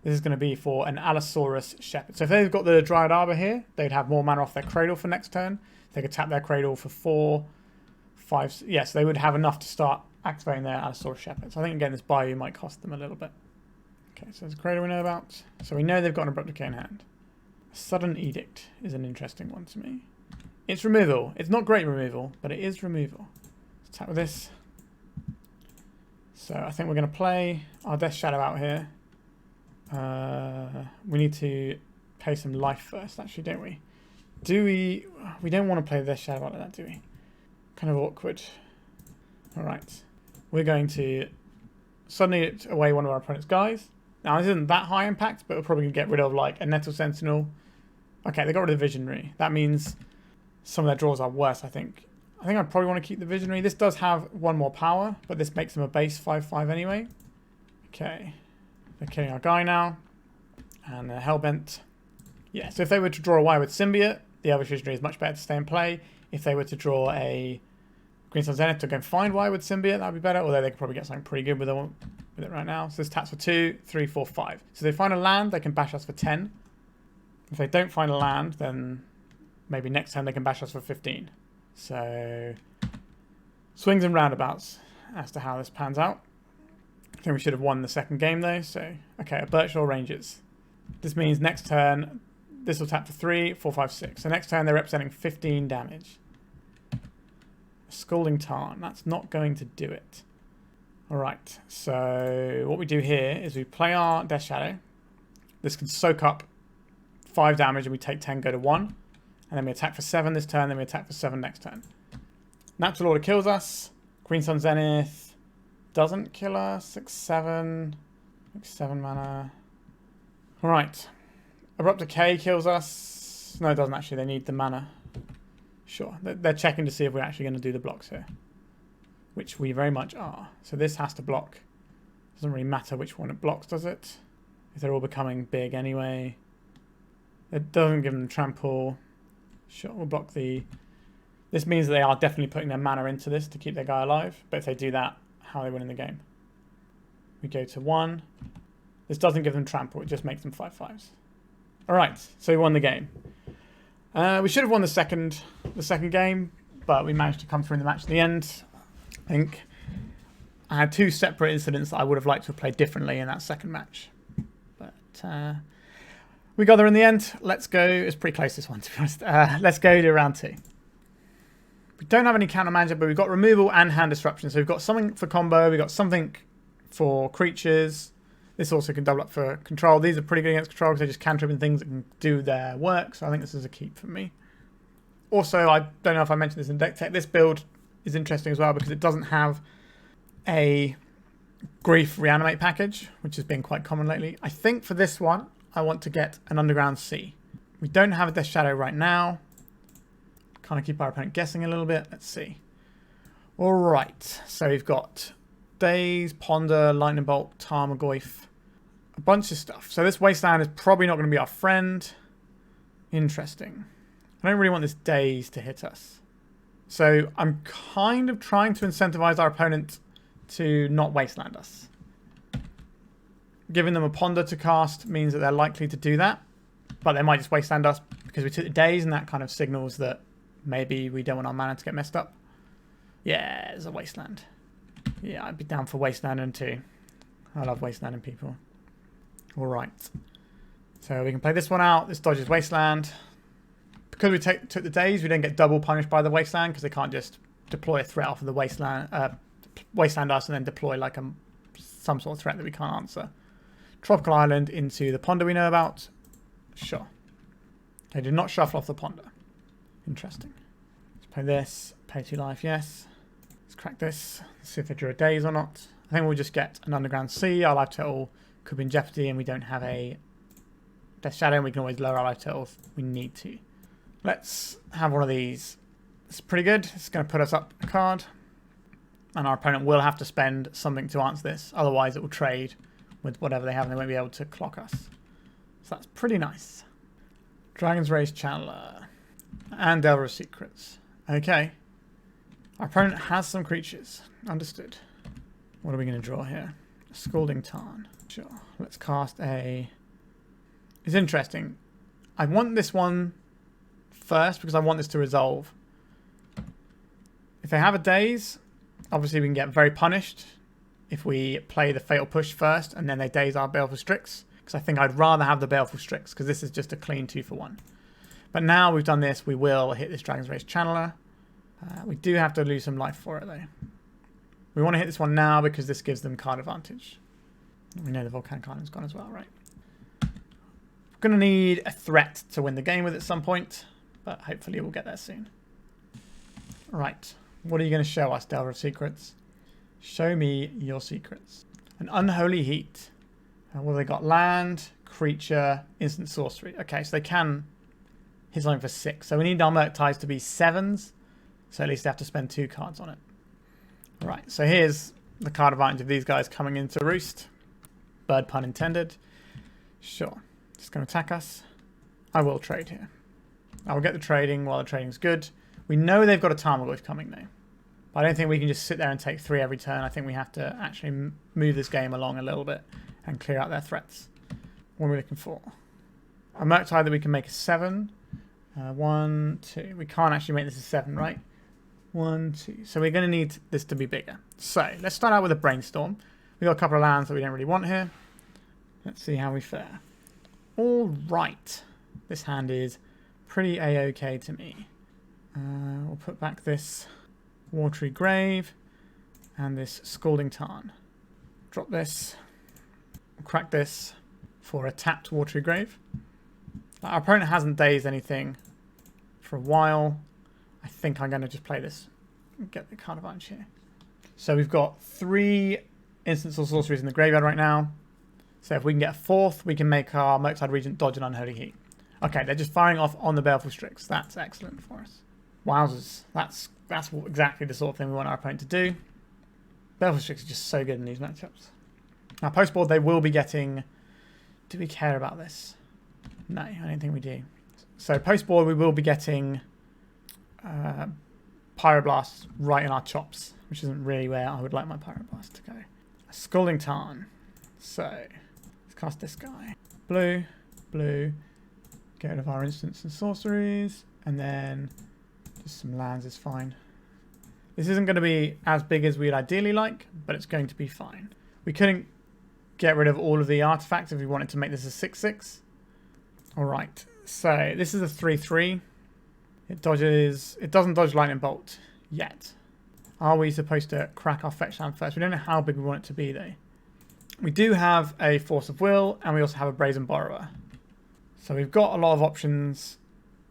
This is going to be for an Allosaurus Shepherd. So if they've got the Dryad Arbor here, they'd have more mana off their Cradle for next turn. They could tap their Cradle for 4, 5... Yes, they would have enough to start activating their Allosaurus Shepherd. So I think, again, this Bayou might cost them a little bit. Okay, so there's a Cradle we know about. So we know they've got an Abrupt Decay in hand. A Sudden Edict is an interesting one to me. It's removal. It's not great removal, but it is removal. Let's attack with this. So I think we're going to play our Death Shadow out here. We need to pay some life first, actually, don't we? Do we? We don't want to play the Death Shadow out like that, do we? Kind of awkward. Alright. We're going to suddenly Edict away one of our opponent's guys. Now, this isn't that high impact, but we're probably going to get rid of, like, a Nettle Sentinel. Okay, they got rid of the Visionary. That means some of their draws are worse, I think. I think I'd probably want to keep the Visionary. This does have 1 more power, but this makes them a base 5/5 anyway. Okay. They're killing our guy now. And they're Hellbent. Yeah, so if they were to draw a Wirewood Symbiote, the other Visionary is much better to stay in play. If they were to draw a Green Sun Zenith to go and find Wirewood Symbiote, that would be better. Although they could probably get something pretty good with it right now. So this taps for 2, 3, 4, 5. So if they find a land, they can bash us for 10. If they don't find a land, then maybe next time they can bash us for 15. So swings and roundabouts as to how this pans out. I think we should have won the second game though. So, okay, a Birchall Rangers. This means next turn, this will tap for 3, 4, 5, 6. So next turn they're representing 15 damage. A Scalding Tarn, that's not going to do it. Alright, so what we do here is we play our Death Shadow. This can soak up 5 damage and we take 10, go to 1. And then we attack for 7 this turn, then we attack for 7 next turn. Natural Order kills us. Green Sun Zenith doesn't kill us. 6, 7. 7 mana. Alright. Abrupt Decay kills us. No, it doesn't actually. They need the mana. Sure. They're checking to see if we're actually going to do the blocks here. Which we very much are. So this has to block. Doesn't really matter which one it blocks, does it? If they're all becoming big anyway. It doesn't give them trample. Sure, we'll block the... This means that they are definitely putting their mana into this to keep their guy alive. But if they do that, how are they winning the game? We go to 1. This doesn't give them trample, it just makes them 5/5s. Alright, so we won the game. We should have won the second game, but we managed to come through in the match at the end. I think I had 2 separate incidents that I would have liked to have played differently in that second match. But we got there in the end. Let's go. It's pretty close, this one, to be honest. Let's go to round 2. We don't have any counter manager, but we've got removal and hand disruption. So we've got something for combo. We've got something for creatures. This also can double up for control. These are pretty good against control because they just cantrip and things that can do their work. So I think this is a keep for me. Also, I don't know if I mentioned this in deck tech. This build is interesting as well because it doesn't have a Grief-Reanimate package, which has been quite common lately. I think for this one, I want to get an Underground Sea. We don't have a Death Shadow right now. Kind of keep our opponent guessing a little bit. Let's see. All right. So we've got Daze, Ponder, Lightning Bolt, Tarmogoyf. A bunch of stuff. So this Wasteland is probably not going to be our friend. Interesting. I don't really want this Daze to hit us. So I'm kind of trying to incentivize our opponent to not Wasteland us. Giving them a Ponder to cast means that they're likely to do that. But they might just Wasteland us because we took the Daze, and that kind of signals that maybe we don't want our mana to get messed up. Yeah, there's a Wasteland. Yeah, I'd be down for Wastelanding too. I love Wastelanding people. Alright. So we can play this one out. This dodges Wasteland. Because we took the Daze, we don't get double punished by the Wasteland because they can't just deploy a threat off of the Wasteland, Wasteland us and then deploy like some sort of threat that we can't answer. Tropical Island into the Ponder we know about. Sure. They did not shuffle off the Ponder. Interesting. Let's play this. Pay 2 life, yes. Let's crack this. Let's see if they drew a Daze or not. I think we'll just get an Underground Sea. Our life total could be in jeopardy and we don't have a Death Shadow, and we can always lower our life total if we need to. Let's have one of these. It's pretty good. It's going to put us up a card. And our opponent will have to spend something to answer this. Otherwise it will trade with whatever they have and they won't be able to clock us. So that's pretty nice. Dragon's Rage Channeler. And Delver of Secrets. Okay. Our opponent has some creatures. Understood. What are we going to draw here? Scalding Tarn. Sure. Let's cast a... It's interesting. I want this one first because I want this to resolve. If they have a Daze, obviously we can get very punished if we play the Fatal Push first and then they Daze our Baleful Strix. Because I think I'd rather have the Baleful Strix because this is just a clean 2-for-1. But now we've done this, we will hit this Dragon's Rage Channeler. We do have to lose some life for it though. We want to hit this one now because this gives them card advantage. We know the Volcanic Island's gone as well, right? We're going to need a threat to win the game with at some point, but hopefully we'll get there soon. Right, what are you going to show us, Delver of Secrets? Show me your secrets. An Unholy Heat. What have they got? Land, creature, instant sorcery. Okay, so they can hit something for 6. So we need our Murktides to be 7s. So at least they have to spend 2 cards on it. Right, so here's the card advantage of these guys coming into roost. Bird pun intended. Sure. Just going to attack us. I will trade here. I will get the trading while the trading's good. We know they've got a Tarmogoyf coming though. But I don't think we can just sit there and take 3 every turn. I think we have to actually move this game along a little bit and clear out their threats. What are we looking for? A Murktide that we can make a 7. 1, 2. We can't actually make this a 7, right? 1, 2. So we're going to need this to be bigger. So let's start out with a Brainstorm. We've got a couple of lands that we don't really want here. Let's see how we fare. All right. This hand is pretty A-OK to me. We'll put back this Watery Grave and this Scalding Tarn. Drop this. We'll crack this for a tapped Watery Grave. Our opponent hasn't dazed anything for a while. I think I'm going to just play this and get the card advantage here. So we've got 3 instants or sorceries in the graveyard right now. So if we can get a 4th, we can make our Murktide Regent dodge an Unholy Heat. Okay, they're just firing off on the Baleful Strix. That's excellent for us. Wowzers. That's exactly the sort of thing we want our opponent to do. Baleful Strix is just so good in these matchups. Now, post-board, they will be getting... Do we care about this? No, I don't think we do. So, post-board, we will be getting Pyroblast right in our chops, which isn't really where I would like my Pyroblast to go. Scalding Tarn. So, let's cast this guy. Blue, blue. Get rid of our instants and sorceries. And then just some lands is fine. This isn't going to be as big as we'd ideally like, but it's going to be fine. We couldn't get rid of all of the artifacts if we wanted to make this a 6/6. Alright, so this is a 3/3. It doesn't dodge Lightning Bolt yet. Are we supposed to crack our fetch land first? We don't know how big we want it to be though. We do have a Force of Will, and we also have a Brazen Borrower. So we've got a lot of options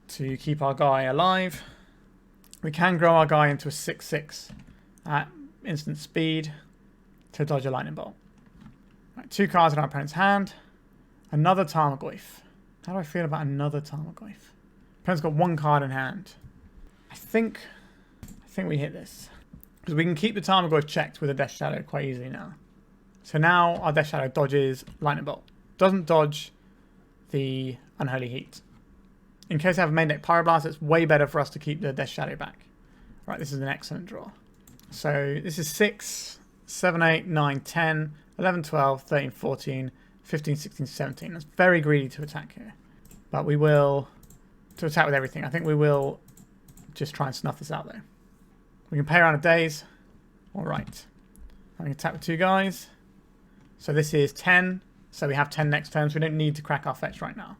to keep our guy alive. We can grow our guy into a 6/6 at instant speed to dodge a Lightning Bolt. Right, 2 cards in our opponent's hand. Another Tarmogoyf. How do I feel about another Tarmogoyf? Opponent's got 1 card in hand. I think we hit this. Because we can keep the Tarmogoyf checked with a Death Shadow quite easily now. So now our Death Shadow dodges Lightning Bolt. Doesn't dodge the Unholy Heat. In case I have a main deck Pyroblast, it's way better for us to keep the Death Shadow back. Right, this is an excellent draw. So this is 6, 7, 8, 9, 10, 11, 12, 13, 14, 15, 16, 17. That's very greedy to attack here. But we will, to attack with everything, I think we will just try and snuff this out though. We can pay around a Daze. Alright. I can attack with 2 guys. So this is 10. So we have 10 next turn, so we don't need to crack our fetch right now.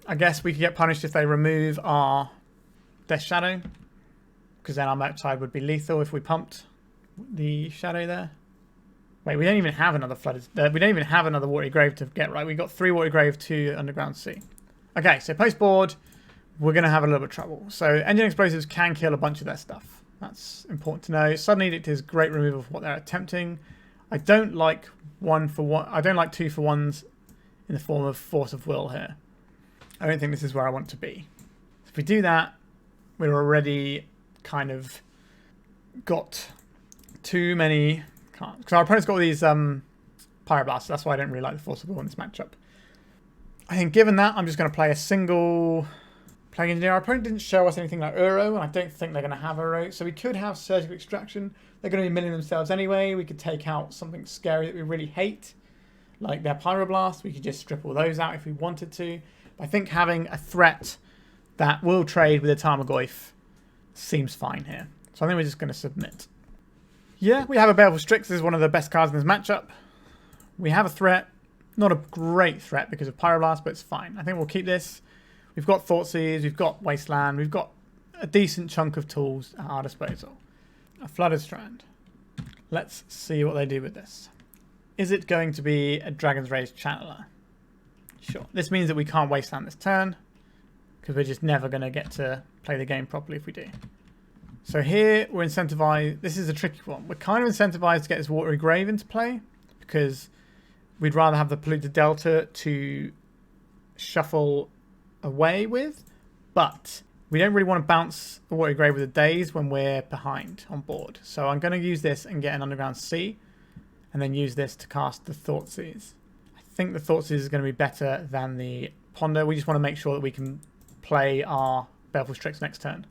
I guess we could get punished if they remove our Death Shadow, because then our Murktide would be lethal if we pumped the Shadow there. Wait, we don't even have another Flooded... we don't even have another Watery Grave to get right. We got 3 Watery Grave, 2 Underground Sea. Okay, so post-board, we're going to have a little bit of trouble. So Engine Explosives can kill a bunch of their stuff. That's important to know. Sudden Edict is great removal for what they're attempting. I don't like 1 for 1. I don't like 2 for 1s in the form of Force of Will here. I don't think this is where I want to be. If we do that, we're already kind of got too many cards. Because our opponent's got all these Pyroblasts. That's why I don't really like the Force of Will in this matchup. I think given that, I'm just going to play a single Plague Engineer. Our opponent didn't show us anything like Uro, and I don't think they're going to have Uro. So we could have Surgical Extraction. They're going to be milling themselves anyway. We could take out something scary that we really hate, like their Pyroblast. We could just strip all those out if we wanted to. I think having a threat that will trade with a Tarmogoyf seems fine here. So I think we're just going to submit. Yeah, we have a Baleful Strix. This is one of the best cards in this matchup. We have a threat. Not a great threat because of Pyroblast, but it's fine. I think we'll keep this. We've got Thoughtseize, we've got Wasteland, we've got a decent chunk of tools at our disposal. A Flooded Strand. Let's see what they do with this. Is it going to be a Dragon's Rage Channeler? Sure. This means that we can't Wasteland this turn, because we're just never going to get to play the game properly if we do. So here we're incentivized. This is a tricky one. We're kind of incentivized to get this Watery Grave into play, because we'd rather have the Polluted Delta to shuffle away with, but we don't really want to bounce the Watery Grave with a Daze when we're behind on board. So I'm going to use this and get an Underground Sea, and then use this to cast the Thoughtseize. I think the Thoughtseize is going to be better than the Ponder. We just want to make sure that we can play our Baleful Strix next turn.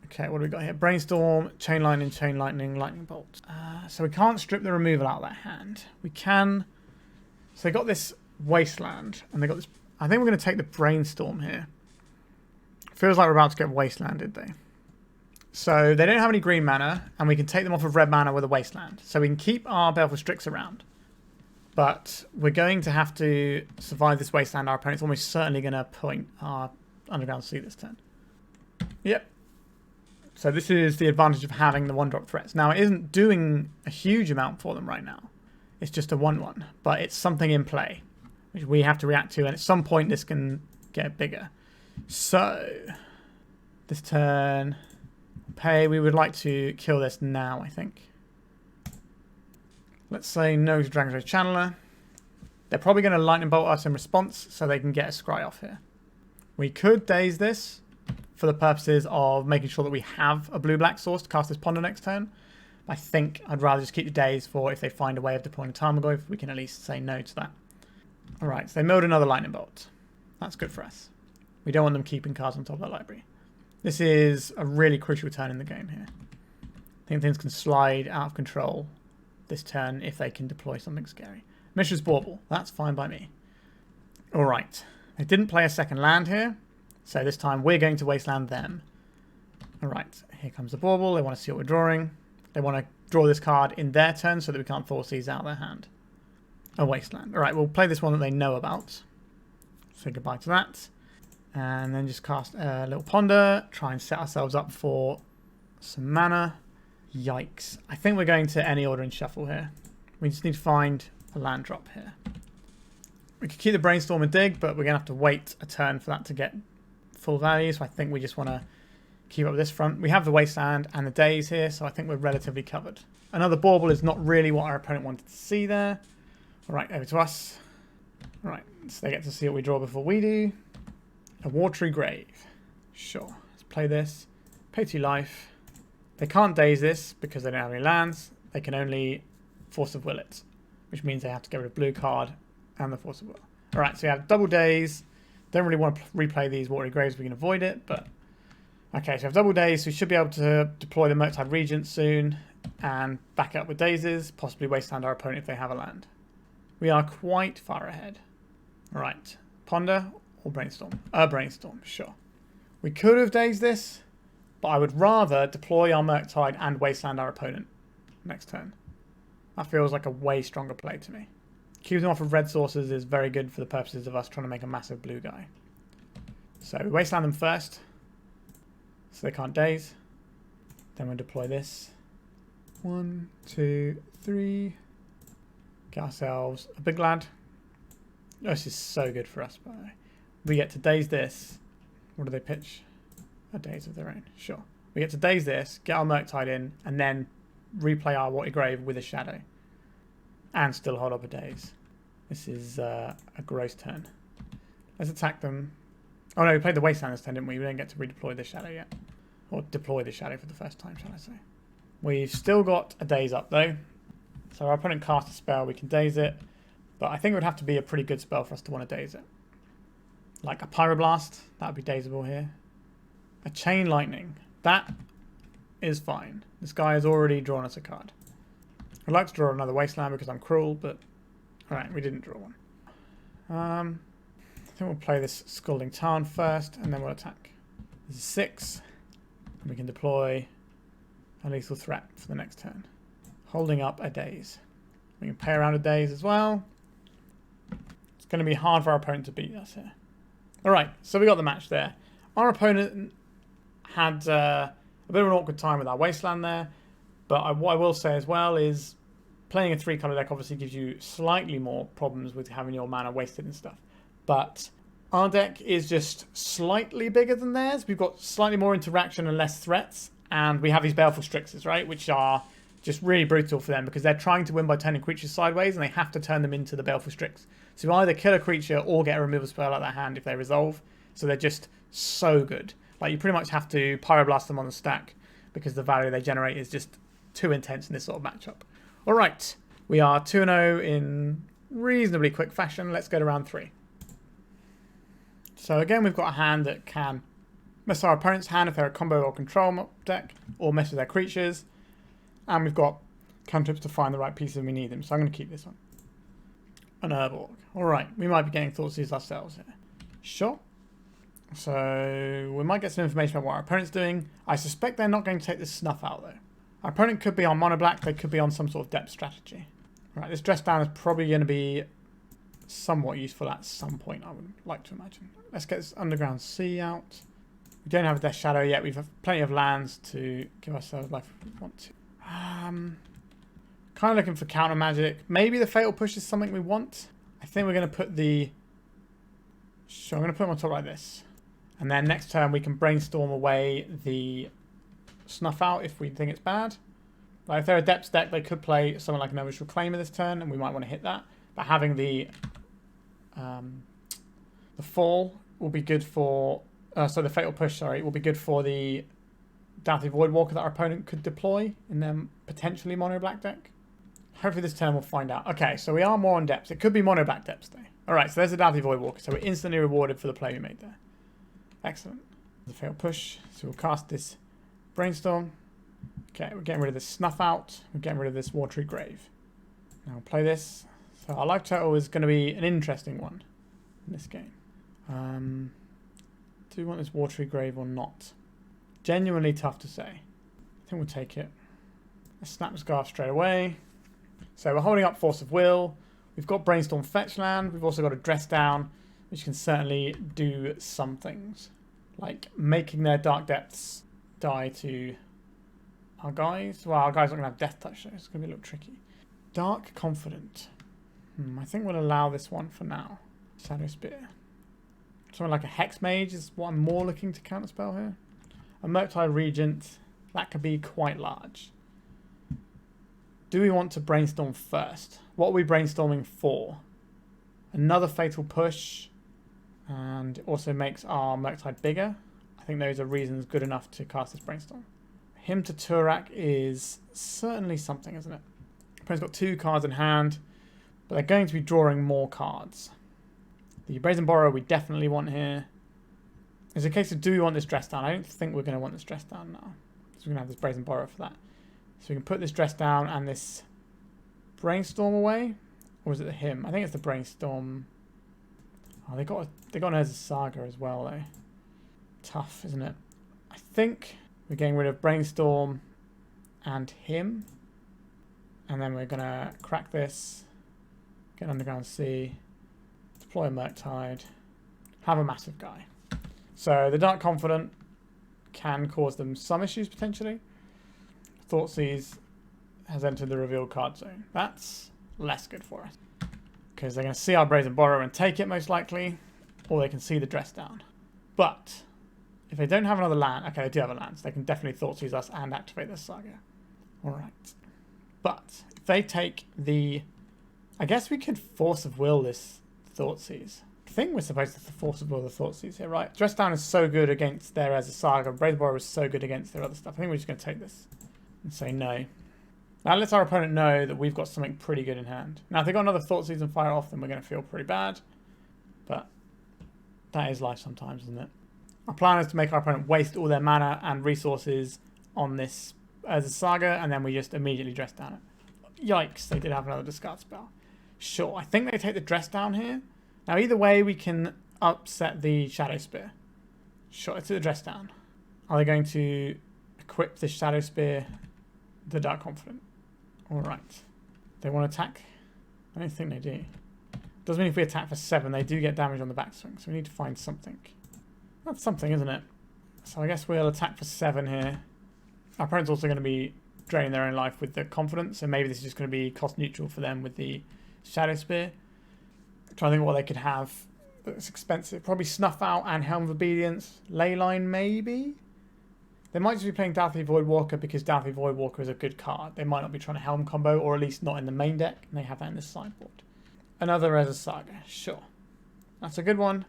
Okay, what do we got here? Brainstorm, Chain Lightning, Chain Lightning, Lightning Bolt. So we can't strip the removal out of that hand. We can... So they got this Wasteland, and they got this... I think we're going to take the Brainstorm here. Feels like we're about to get Wastelanded, though. So they don't have any green mana, and we can take them off of red mana with a Wasteland. So we can keep our Baleful Strix around. But we're going to have to survive this Wasteland. Our opponent's almost certainly going to point our Underground Sea this turn. Yep. So this is the advantage of having the 1-drop threats. Now, it isn't doing a huge amount for them right now. It's just a 1/1. But it's something in play, which we have to react to. And at some point, this can get bigger. So, this turn, pay. We would like to kill this now, I think. Let's say no to Dragon's Rage Channeler. They're probably going to Lightning Bolt us in response, so they can get a Scry off here. We could Daze this for the purposes of making sure that we have a blue-black source to cast this Ponder next turn. I think I'd rather just keep the Daze for if they find a way of deploying a Tarmogoyf, we can at least say no to that. Alright, so they milled another Lightning Bolt. That's good for us. We don't want them keeping cards on top of their library. This is a really crucial turn in the game here. I think things can slide out of control this turn if they can deploy something scary. Mishra's Bauble, that's fine by me. Alright, they didn't play a second land here, so this time we're going to Wasteland them. Alright, here comes the Bauble, they want to see what we're drawing. They want to draw this card in their turn so that we can't Thoughtseize out their hand. A Wasteland. Alright, we'll play this one that they know about. Say goodbye to that. And then just cast a little Ponder. Try and set ourselves up for some mana. Yikes. I think we're going to any order and shuffle here. We just need to find a land drop here. We could keep the Brainstorm and dig, but we're going to have to wait a turn for that to get full value. So I think we just want to keep up this front. We have the Wasteland and the Daze here, so I think we're relatively covered. Another Bauble is not really what our opponent wanted to see there. Alright, over to us. Alright, so they get to see what we draw before we do. A Watery Grave. Sure, let's play this. Pay 2 life. They can't Daze this because they don't have any lands. They can only Force of Will it, which means they have to get rid of blue card and the Force of Will. Alright, so we have double Daze. Don't really want to replay these Watery Graves, we can avoid it, but... Okay, so we have double Daze, so we should be able to deploy the Murktide Regent soon and back it up with Dazes, possibly Wasteland our opponent if they have a land. We are quite far ahead. Alright, Ponder or Brainstorm? Brainstorm, sure. We could have Dazed this, but I would rather deploy our Murktide and Wasteland our opponent next turn. That feels like a way stronger play to me. Keeping them off of red sources is very good for the purposes of us trying to make a massive blue guy. So we Wasteland them first, so they can't Daze. Then we'll deploy this. 1, 2, 3. Get ourselves a big lad. Oh, this is so good for us, by the way. We get to Daze this. What do they pitch? A Daze of their own. Sure. We get to Daze this, get our Murktide in, and then replay our Watery Grave with a Shadow. And still hold up a Daze. This is a gross turn. Let's attack them. Oh no, we played the Wasteland this turn, didn't we? We didn't get to redeploy the Shadow yet. Or deploy the Shadow for the first time, shall I say. We've still got a Daze up though. So our opponent casts a spell, we can Daze it. But I think it would have to be a pretty good spell for us to want to Daze it. Like a Pyroblast, that would be Dazeable here. A Chain Lightning, that is fine. This guy has already drawn us a card. I'd like to draw another Wasteland because I'm cruel, but... Alright, we didn't draw one. I think we'll play this Scalding Tarn first, and then we'll attack. This is 6. And we can deploy a lethal threat for the next turn. Holding up a Daze. We can pay around a Daze as well. It's going to be hard for our opponent to beat us here. Alright, so we got the match there. Our opponent had a bit of an awkward time with our Wasteland there. But what I will say as well is playing a 3-colour deck obviously gives you slightly more problems with having your mana wasted and stuff. But our deck is just slightly bigger than theirs. We've got slightly more interaction and less threats. And we have these Baleful Strixes, right? Which are just really brutal for them because they're trying to win by turning creatures sideways and they have to turn them into the Baleful Strix. So either kill a creature or get a removal spell out of their hand if they resolve. So they're just so good. Like you pretty much have to Pyroblast them on the stack because the value they generate is just too intense in this sort of matchup. Alright, we are 2-0 in reasonably quick fashion. Let's go to round 3. So again, we've got a hand that can mess our opponent's hand if they're a combo or control deck, or mess with their creatures. And we've got cantrips to find the right pieces when we need them. So I'm going to keep this one. An Urborg. Alright, we might be getting Thoughtseize ourselves here. Sure. So we might get some information about what our opponent's doing. I suspect they're not going to take this Snuff Out though. Our opponent could be on mono black, they could be on some sort of depth strategy. Right, this dress down is probably going to be somewhat useful at some point, I would like to imagine. Let's get this Underground Sea out. We don't have a Death Shadow yet, we've plenty of lands to give ourselves life if we want to. Kind of looking for counter magic. Maybe the Fatal Push is something we want. I think we're going to put the... Sure, I'm going to put them on top like this. And then next turn we can Brainstorm away the Snuff Out if we think it's bad. Like if they're a depth deck, they could play something like an Novice Reclaimer this turn, and we might want to hit that. But having the fall will be good for... so the Fatal Push, sorry, will be good for the Daze Voidwalker that our opponent could deploy in their potentially mono black deck. Hopefully this turn we'll find out. Okay, so we are more on depths. It could be mono black depths though. Alright, so there's a Daze Voidwalker. So we're instantly rewarded for the play we made there. Excellent. The failed push. So we'll cast this Brainstorm. Okay, we're getting rid of this Snuff Out. We're getting rid of this Watery Grave. Now we'll play this. So our life total is going to be an interesting one in this game. Do we want this Watery Grave or not? Genuinely tough to say. I think we'll take it. Let's snap the scarf straight away. So we're holding up Force of Will. We've got Brainstorm fetch land. We've also got a Dress Down, which can certainly do some things. Like making their Dark Depths die to our guys. Well, our guys aren't going to have Death Touch, so it's going to be a little tricky. Dark Confident. I think we'll allow this one for now. Shadow Spear. Something like a Hex Mage is what I'm more looking to counterspell here. A Murktide Regent. That could be quite large. Do we want to brainstorm first? What are we brainstorming for? Another Fatal Push. And it also makes our Murktide bigger. I think those are reasons good enough to cast this Brainstorm. Him to Tourach is certainly something, isn't it? Opponent's got 2 cards in hand, but they're going to be drawing more cards. The Brazen Borrower we definitely want here. It's a case of do we want this Dress Down? I don't think we're going to want this Dress Down now. So we're going to have this Brazen Borrower for that. So we can put this Dress Down and this Brainstorm away. Or is it the him? I think it's the Brainstorm. Oh, they got an Urza Saga as well though. Tough, isn't it? I think we're getting rid of Brainstorm and him. And then we're going to crack this. Get Underground Sea. Deploy a Murktide. Have a massive guy. So the Dark Confident can cause them some issues potentially. Thoughtseize has entered the revealed card zone. That's less good for us. Because they're going to see our Brazen Borrower and take it most likely. Or they can see the Dress Down. But if they don't have another land... Okay, they do have a land. So they can definitely Thoughtseize us and activate this Saga. Alright. But if they take the... I guess we could Force of Will this Thoughtseize. I think we're supposed to Force of Will the Thoughtseize here, right? Dress Down is so good against their as a Saga. Brazen Borrower is so good against their other stuff. I think we're just going to take this and say no. Now lets our opponent know that we've got something pretty good in hand. Now if they got another Thoughtseize and fire off, then we're going to feel pretty bad. But that is life sometimes, isn't it? Our plan is to make our opponent waste all their mana and resources on this as a Saga, and then we just immediately Dress Down it. Yikes, they did have another discard spell. Sure, I think they take the Dress Down here. Now either way we can upset the Shadow Spear. Sure, let's do the Dress Down. Are they going to equip this Shadow Spear, the Dark Confident? Alright. They want to attack? I don't think they do. Doesn't mean if we attack for 7 they do get damage on the backswing, so we need to find something. That's something, isn't it? So I guess we'll attack for 7 here. Our opponent's also going to be draining their own life with the Confidence, so maybe this is just going to be cost neutral for them with the Shadow Spear. I'm trying to think what they could have that's expensive. Probably Snuff Out and Helm of Obedience. Leyline maybe? They might just be playing Daze Voidwalker because Daze Voidwalker is a good card. They might not be trying to Helm combo, or at least not in the main deck, and they have that in the sideboard. Another Urza Saga, sure. That's a good one,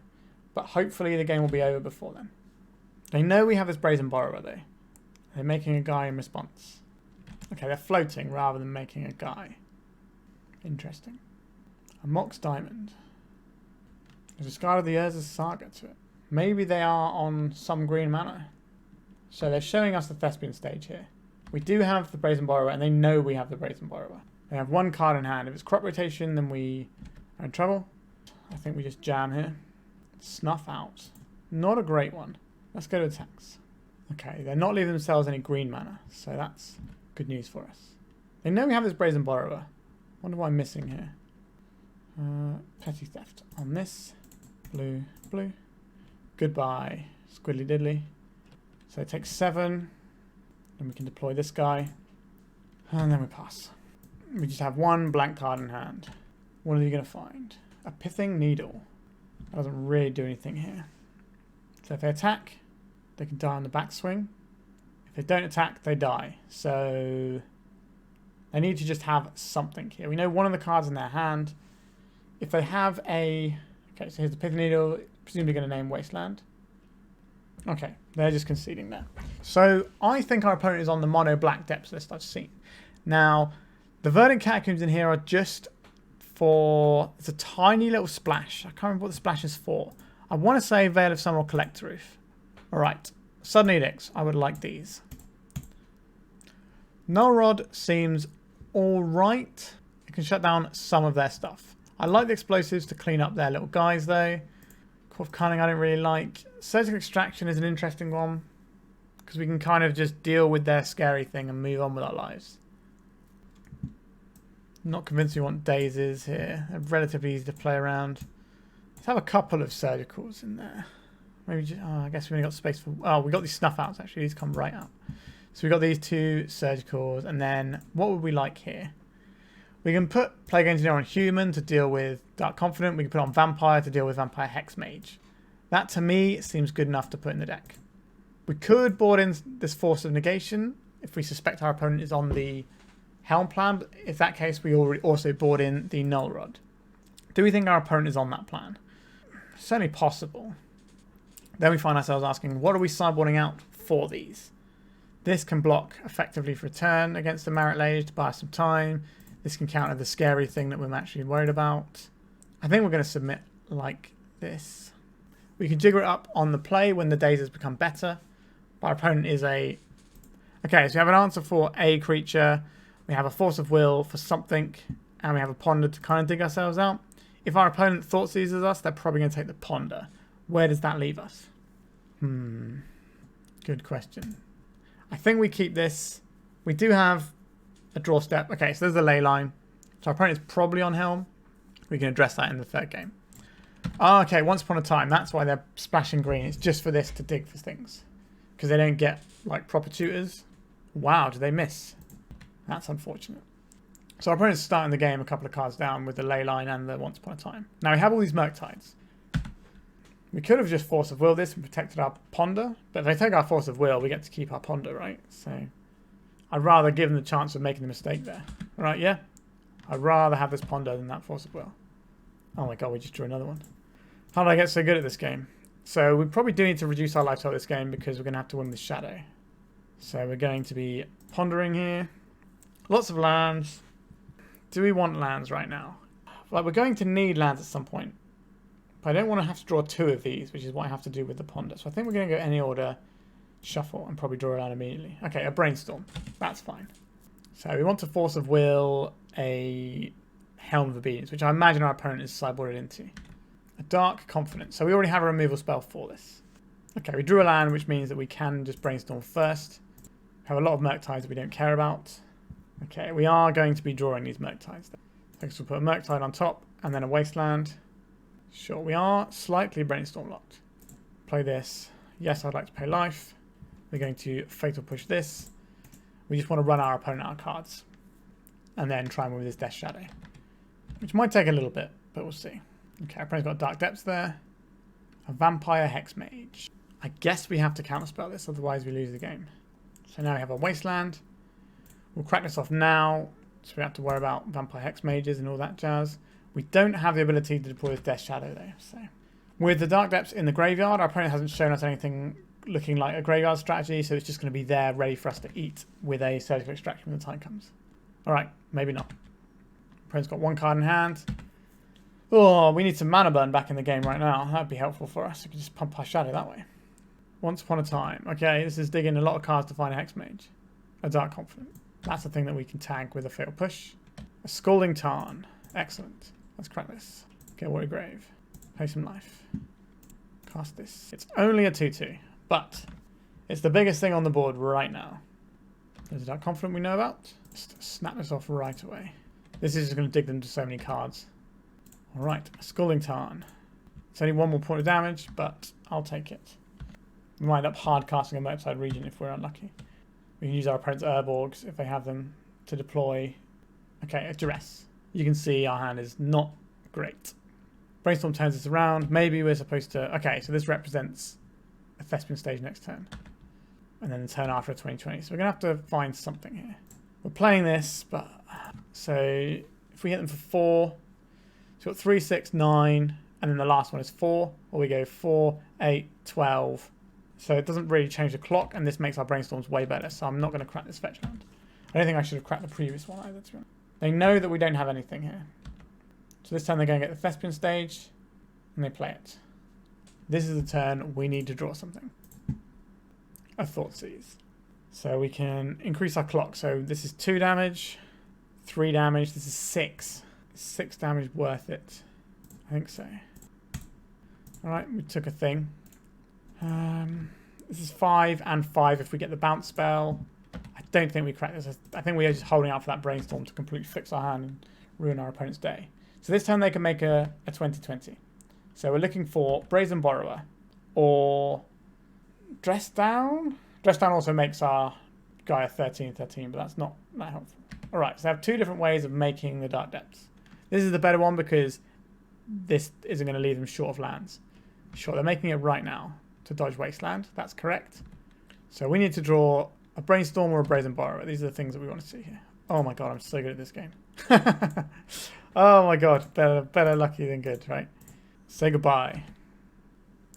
but hopefully the game will be over before then. They know we have this Brazen Borrower though. They're making a guy in response. Okay, they're floating rather than making a guy. Interesting. A Mox Diamond. There's a discard of the Urza Saga to it. Maybe they are on some green mana. So they're showing us the Thespian stage here. We do have the Brazen Borrower, and they know we have the Brazen Borrower. They have 1 card in hand. If it's crop rotation, then we are in trouble. I think we just jam here. Snuff Out. Not a great one. Let's go to attacks. Okay, they're not leaving themselves any green mana, so that's good news for us. They know we have this Brazen Borrower. Wonder what I'm missing here. Petty Theft on this. Blue, blue. Goodbye, Squiddly Diddly. So it takes 7. Then we can deploy this guy. And then we pass. We just have 1 blank card in hand. What are you going to find? A Pithing Needle. That doesn't really do anything here. So if they attack, they can die on the backswing. If they don't attack, they die. So they need to just have something here. We know one of the cards in their hand. If they have a... Okay, so here's the Pithing Needle. Presumably going to name Wasteland. Okay, they're just conceding there. So I think our opponent is on the mono black depths list I've seen. Now, the Verdant Catacombs in here are just for... It's a tiny little splash. I can't remember what the splash is for. I want to say Veil of Summer or Collector Roof. Alright, Sudden Edicts. I would like these. Null Rod seems alright. It can shut down some of their stuff. I like the explosives to clean up their little guys though. Court of Cunning I don't really like. Surgical Extraction is an interesting one, because we can kind of just deal with their scary thing and move on with our lives. Not convinced we want Dazes here. They're relatively easy to play around. Let's have a couple of Surgicals in there. Maybe just, oh, I guess we only got space for... Oh, we got these Snuff Outs actually. These come right up. So we got these two Surgicals, and then what would we like here? We can put Plague Engineer on Human to deal with Dark Confident. We can put on Vampire to deal with Vampire Hex Mage. That, to me, seems good enough to put in the deck. We could board in this Force of Negation if we suspect our opponent is on the Helm plan. But if that case, we already also board in the Null Rod. Do we think our opponent is on that plan? Certainly possible. Then we find ourselves asking, what are we sideboarding out for these? This can block effectively for a turn against the Merit Lage to buy us some time. This can counter the scary thing that we're actually worried about. I think we're going to submit like this. We can jigger it up on the play when the Daze has become better. But our opponent is a... Okay, so we have an answer for a creature. We have a Force of Will for something. And we have a Ponder to kind of dig ourselves out. If our opponent Thoughtseizes us, they're probably going to take the Ponder. Where does that leave us? Good question. I think we keep this. We do have a draw step. Okay, so there's the ley line. So our opponent is probably on Helm. We can address that in the third game. Oh, okay, Once Upon a Time. That's why they're splashing green. It's just for this to dig for things. Because they don't get, like, proper tutors. Wow, did they miss? That's unfortunate. So our opponent's starting the game a couple of cards down with the ley line and the Once Upon a Time. Now we have all these Murktides. We could have just Force of Will this and protected our Ponder. But if they take our Force of Will, we get to keep our Ponder, right? So I'd rather give them the chance of making the mistake there. All right, yeah? I'd rather have this Ponder than that Force of Will. Oh my god, we just drew another one. How did I get so good at this game? So we probably do need to reduce our lifestyle this game because we're going to have to win with Shadow. So we're going to be pondering here. Lots of lands. Do we want lands right now? Like, we're going to need lands at some point. But I don't want to have to draw two of these, which is what I have to do with the Ponder. So I think we're going to go any order, shuffle, and probably draw a land immediately. Okay, a Brainstorm. That's fine. So we want to Force of Will a Helm of Obedience, which I imagine our opponent is sideboarded into. A Dark Confidence. So we already have a removal spell for this. Okay, we drew a land, which means that we can just Brainstorm first. We have a lot of Murktides that we don't care about. Okay, we are going to be drawing these Murktides. So we'll put a Murktide on top, and then a Wasteland. Sure, we are slightly Brainstorm locked. Play this. Yes, I'd like to pay life. We're going to Fatal Push this. We just want to run our opponent out of cards. And then try and win with his Death Shadow. Which might take a little bit, but we'll see. Okay, our opponent's got Dark Depths there. A Vampire Hex Mage. I guess we have to counterspell this, otherwise we lose the game. So now we have a Wasteland. We'll crack this off now, so we don't have to worry about Vampire Hex Mages and all that jazz. We don't have the ability to deploy his Death Shadow though. So with the Dark Depths in the graveyard, our opponent hasn't shown us anything looking like a graveyard strategy, so it's just going to be there ready for us to eat with a Surgical Extraction when the time comes. Alright, maybe not. Opponent's got one card in hand. Oh, we need some mana burn back in the game right now. That'd be helpful for us. We can just pump our Shadow that way. Once Upon a Time. Okay, this is digging a lot of cards to find a Hex Mage. A Dark Confident. That's the thing that we can tag with a Fatal Push. A Scalding Tarn. Excellent. Let's crack this. Okay, Watery Grave. Pay some life. Cast this. It's only a 2-2, but it's the biggest thing on the board right now. There's a Dark Confident we know about. Just snap this off right away. This is just going to dig them to so many cards. Alright, Scalding Tarn. It's only one more point of damage, but I'll take it. We might end up hard casting a Murktide Regent if we're unlucky. We can use our opponent's Urborgs if they have them to deploy. Okay, a Duress. You can see our hand is not great. Brainstorm turns this around. Maybe we're supposed to... Okay, so this represents a Thespian stage next turn. And then the turn after a 2020. So we're going to have to find something here. We're playing this, but... So if we hit them for 4... So we've got 3, 6, 9, and then the last one is 4. Or we go 4, 8, 12, So it doesn't really change the clock, and this makes our brainstorms way better. So I'm not going to crack this fetch land. I don't think I should have cracked the previous one either, to be honest. They know that we don't have anything here. So this time they're going to get the Thespian stage, and they play it. This is the turn we need to draw something. A Thoughtseize. So we can increase our clock. So this is 2 damage, 3 damage, this is 6. 6 damage worth it? I think so. Alright, we took a thing. This is 5 and 5 if we get the bounce spell. I don't think we crack this. I think we are just holding out for that brainstorm to completely fix our hand and ruin our opponent's day. So this time they can make a 20-20. So we're looking for Brazen Borrower or Dress Down. Dress Down also makes our guy a 13-13, but that's not that helpful. Alright, so I have 2 different ways of making the Dark Depths. This is the better one because this isn't going to leave them short of lands. Sure, they're making it right now to dodge Wasteland. That's correct. So we need to draw a Brainstorm or a Brazen Borrower. These are the things that we want to see here. Oh my god, I'm so good at this game. Oh my god, better lucky than good, right? Say goodbye.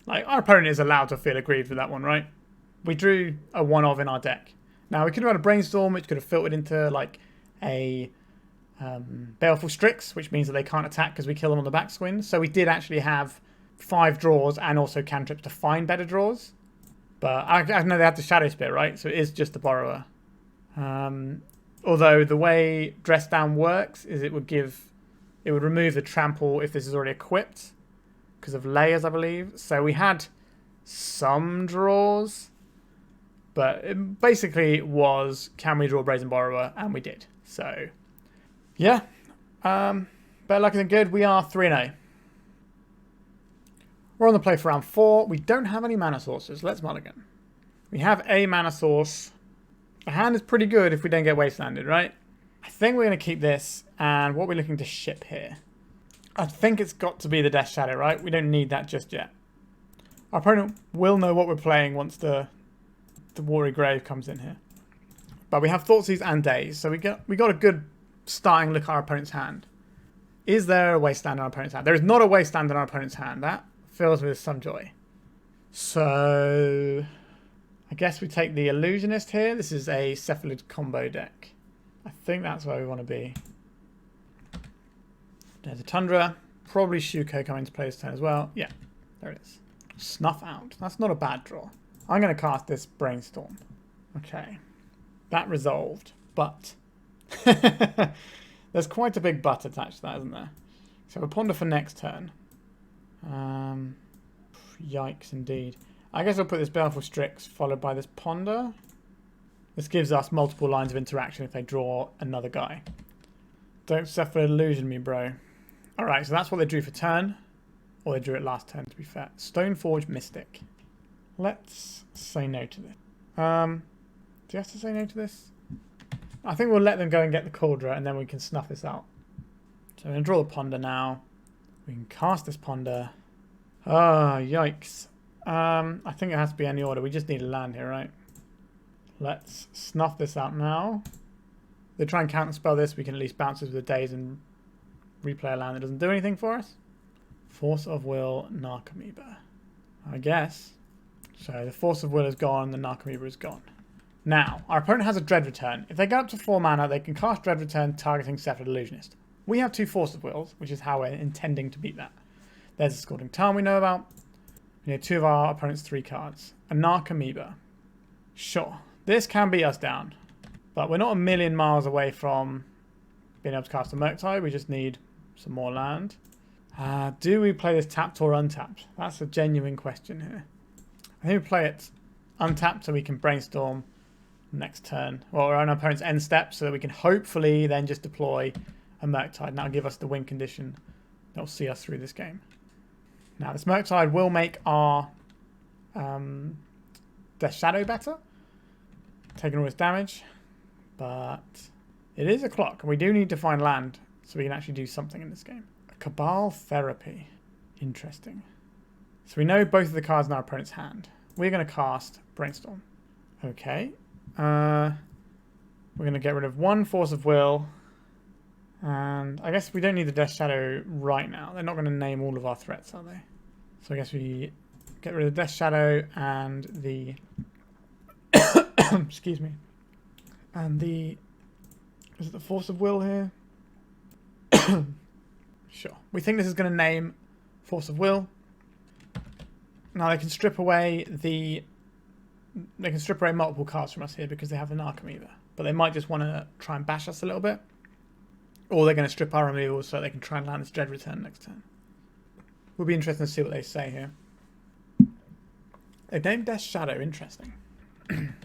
Like, our opponent is allowed to feel aggrieved with that one, right? We drew a 1-of in our deck. Now, we could have had a Brainstorm, which could have filtered into, like, a Baleful Strix, which means that they can't attack because we kill them on the backswing. So we did actually have 5 draws and also cantrips to find better draws. But I know they had the Shadow Spear, right? So it is just the Borrower. Although the way Dress Down works is it would remove the trample if this is already equipped because of layers, I believe. So we had some draws, but it basically was, can we draw Brazen Borrower? And we did. So yeah, better lucky than good. We are 3-0. We're on the play for round 4. We don't have any mana sources. Let's mulligan. We have a mana source. The hand is pretty good if we don't get wastelanded, right? I think we're going to keep this. And what we're looking to ship here, I think it's got to be the Death Shadow, right? We don't need that just yet. Our opponent will know what we're playing once the Watery Grave comes in here. But we have Thoughtseize and Daze, so we got a good starting look at our opponent's hand. Is there a Wasteland in our opponent's hand? There is not a Wasteland in our opponent's hand. That fills me with some joy. So I guess we take the Illusionist here. This is a Cephalid combo deck. I think that's where we want to be. There's a Tundra. Probably Shuko coming to play this turn as well. Yeah, there it is. Snuff Out. That's not a bad draw. I'm going to cast this Brainstorm. Okay. That resolved. But there's quite a big but attached to that, isn't there? So we'll ponder for next turn. Yikes indeed. I guess I'll put this Baleful Strix followed by this Ponder. This gives us multiple lines of interaction if they draw another guy. Don't suffer illusion me, bro. Alright, so that's what they drew for turn. Or they drew it last turn, to be fair. Stoneforge Mystic. Let's say no to this. Do you have to say no to this? I think we'll let them go and get the Cauldron and then we can snuff this out. So I'm going to draw the Ponder now. We can cast this Ponder. Ah, yikes. I think it has to be any order. We just need a land here, right? Let's snuff this out now. If they try and counterspell this, we can at least bounce this with a Daze and replay a land that doesn't do anything for us. Force of Will, Narcomoeba. I guess. So the Force of Will is gone, the Narcomoeba is gone. Now, our opponent has a Dread Return. If they go up to 4 mana, they can cast Dread Return targeting Cephalid Illusionist. We have 2 Force of Wills, which is how we're intending to beat that. There's a Scalding Tarn we know about. We need 2 of our opponent's 3 cards. A Narcomoeba. Sure, this can beat us down. But we're not a million miles away from being able to cast a Murktide. We just need some more land. Do we play this tapped or untapped? That's a genuine question here. I think we play it untapped so we can Brainstorm next turn. Well, we're on our opponent's end step so that we can hopefully then just deploy a Murktide. And that'll give us the win condition that will see us through this game. Now, this Murktide will make our Death Shadow better. Taking all this damage. But it is a clock. And we do need to find land so we can actually do something in this game. A Cabal Therapy. Interesting. So we know both of the cards in our opponent's hand. We're going to cast Brainstorm. Okay. We're going to get rid of 1 Force of Will. And I guess we don't need the Death Shadow right now. They're not going to name all of our threats, are they? So I guess we Get rid of the Death Shadow and the... excuse me. And the... Is it the Force of Will here? Sure. We think this is going to name Force of Will. Now they can strip away the... They can strip away multiple cards from us here because they have the Narcomoeba. But they might just want to try and bash us a little bit. Or they're going to strip our removals so they can try and land this Dread Return next turn. Will be interesting to see what they say here. They've named Death Shadow. Interesting. Okay,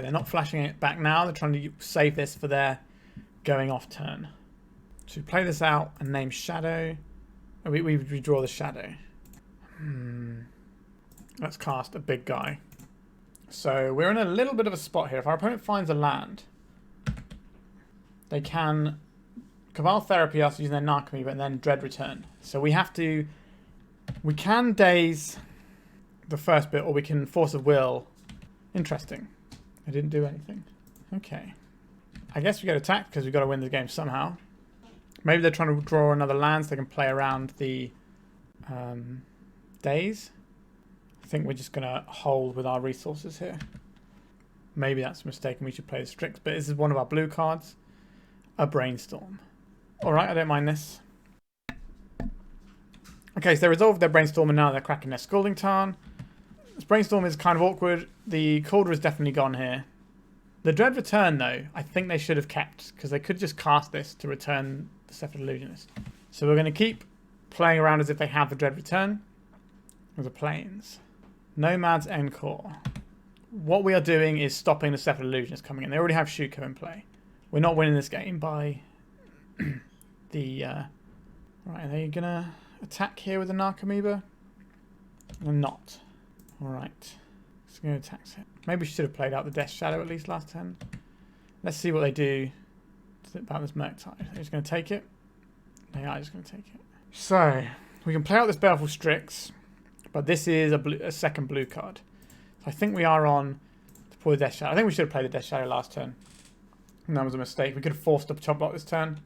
they're not flashing it back now. They're trying to save this for their going off turn. So we play this out and name Shadow. Oh, we draw the Shadow. Let's cast a big guy. So we're in a little bit of a spot here. If our opponent finds a land, they can Cabal Therapy us using their Narcomoeba and then Dread Return. So we have to... We can Daze the first bit, or we can Force of Will. Interesting. I didn't do anything. Okay. I guess we get attacked because we've got to win the game somehow. Maybe they're trying to draw another land so they can play around the Daze. I think we're just going to hold with our resources here. Maybe that's a mistake and we should play the Strix, but this is one of our blue cards. A Brainstorm. Alright, I don't mind this. Okay, so they resolved their Brainstorm and now they're cracking their Scalding Tarn. This Brainstorm is kind of awkward. The Calder is definitely gone here. The Dread Return, though, I think they should have kept, because they could just cast this to return the Sceptred Illusionist. So we're going to keep playing around as if they have the Dread Return. With the Plains. Nomad's Encore. What we are doing is stopping the Sceptred Illusionist coming in. They already have Shuko in play. We're not winning this game by the... Right, are they going to attack here with the Narcomoeba? They're not. Alright. It's going to attack it. Maybe we should have played out the Death Shadow at least last turn. Let's see what they do about this Murktide. They're just going to take it. They are just going to take it. So, we can play out this Baleful Strix, but this is a second blue card. So I think we are on to pull the Death Shadow. I think we should have played the Death Shadow last turn. And that was a mistake. We could have forced up a chop block this turn.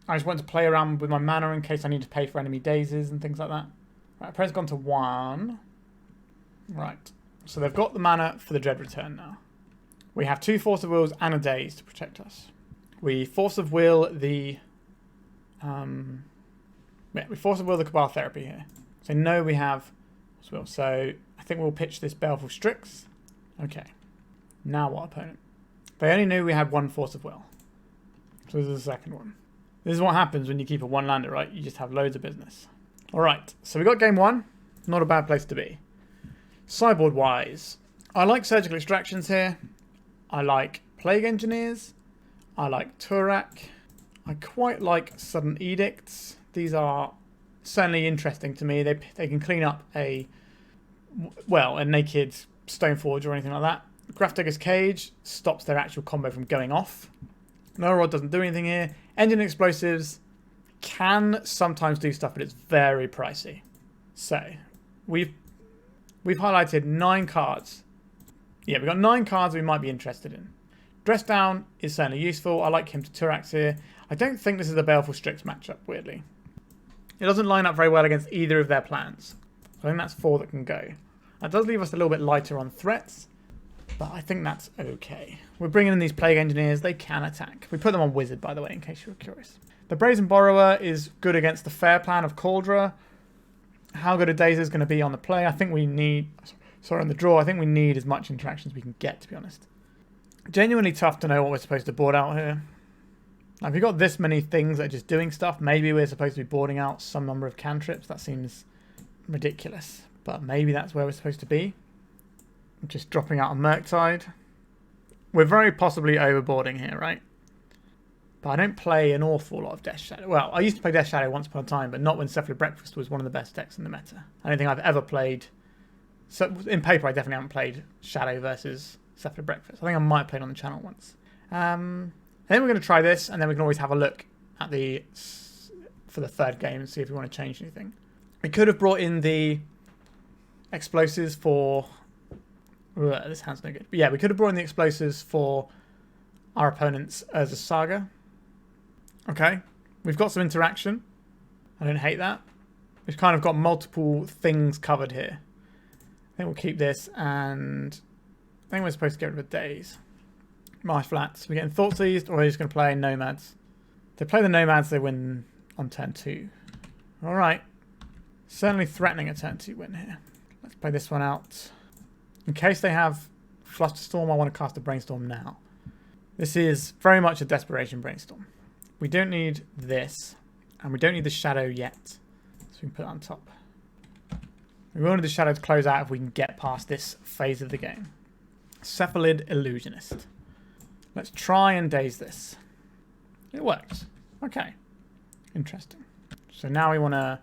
I just wanted to play around with my mana in case I need to pay for enemy dazes and things like that. Right, opponent's gone to 1. Right. So they've got the mana for the Dread Return now. We have 2 Force of Wills and a Daze to protect us. We Force of Will the... we Force of Will the Cabal Therapy here. So no, we have... So I think we'll pitch this Baleful Strix. Okay. Now what, opponent? They only knew we had 1 Force of Will. So this is the second one. This is what happens when you keep a 1-lander, right? You just have loads of business. Alright, so we got game 1. Not a bad place to be. Sideboard-wise, I like Surgical Extractions here. I like Plague Engineers. I like Tourach. I quite like Sudden Edicts. These are certainly interesting to me. They can clean up a naked Stoneforge or anything like that. Grafdigger's Cage stops their actual combo from going off. Null Rod doesn't do anything here. Engine Explosives can sometimes do stuff, but it's very pricey. So, we've highlighted 9 cards. Yeah, we've got 9 cards we might be interested in. Dress Down is certainly useful. I like him to Tourach here. I don't think this is a Baleful Strix matchup, weirdly. It doesn't line up very well against either of their plans. So I think that's 4 that can go. That does leave us a little bit lighter on threats, but I think that's okay. We're bringing in these Plague Engineers. They can attack. We put them on Wizard, by the way, in case you were curious. The Brazen Borrower is good against the fair plan of Cauldra. How good a Daze is going to be on the play? I think we need... Sorry, on the draw. I think we need as much interaction as we can get, to be honest. Genuinely tough to know what we're supposed to board out here. Now, if you've got this many things that are just doing stuff, maybe we're supposed to be boarding out some number of cantrips. That seems ridiculous. But maybe that's where we're supposed to be. Just dropping out a Murktide. We're very possibly overboarding here, right? But I don't play an awful lot of Death Shadow. Well, I used to play Death Shadow once upon a time, but not when Cephalid Breakfast was one of the best decks in the meta. I don't think I've ever played... So in paper, I definitely haven't played Shadow versus Cephalid Breakfast. I think I might have played on the channel once. Then we're going to try this, and then we can always have a look at for the third game and see if we want to change anything. We could have brought in the explosives for... this hand's no good. But yeah, we could have brought in the explosives for our opponents as a Saga. Okay, we've got some interaction. I don't hate that. We've kind of got multiple things covered here. I think we'll keep this, and I think we're supposed to get rid of Daze. Marsh flats. We're getting Thoughtseized, or we're just going to play Nomads. If they play the Nomads, they win on turn 2. Alright. Certainly threatening a turn 2 win here. Let's play this one out. In case they have Flusterstorm, I want to cast a Brainstorm now. This is very much a desperation Brainstorm. We don't need this, and we don't need the Shadow yet. So we can put that on top. We wanted the Shadow to close out if we can get past this phase of the game. Cephalid Illusionist. Let's try and Daze this. It works. Okay. Interesting. So now we want to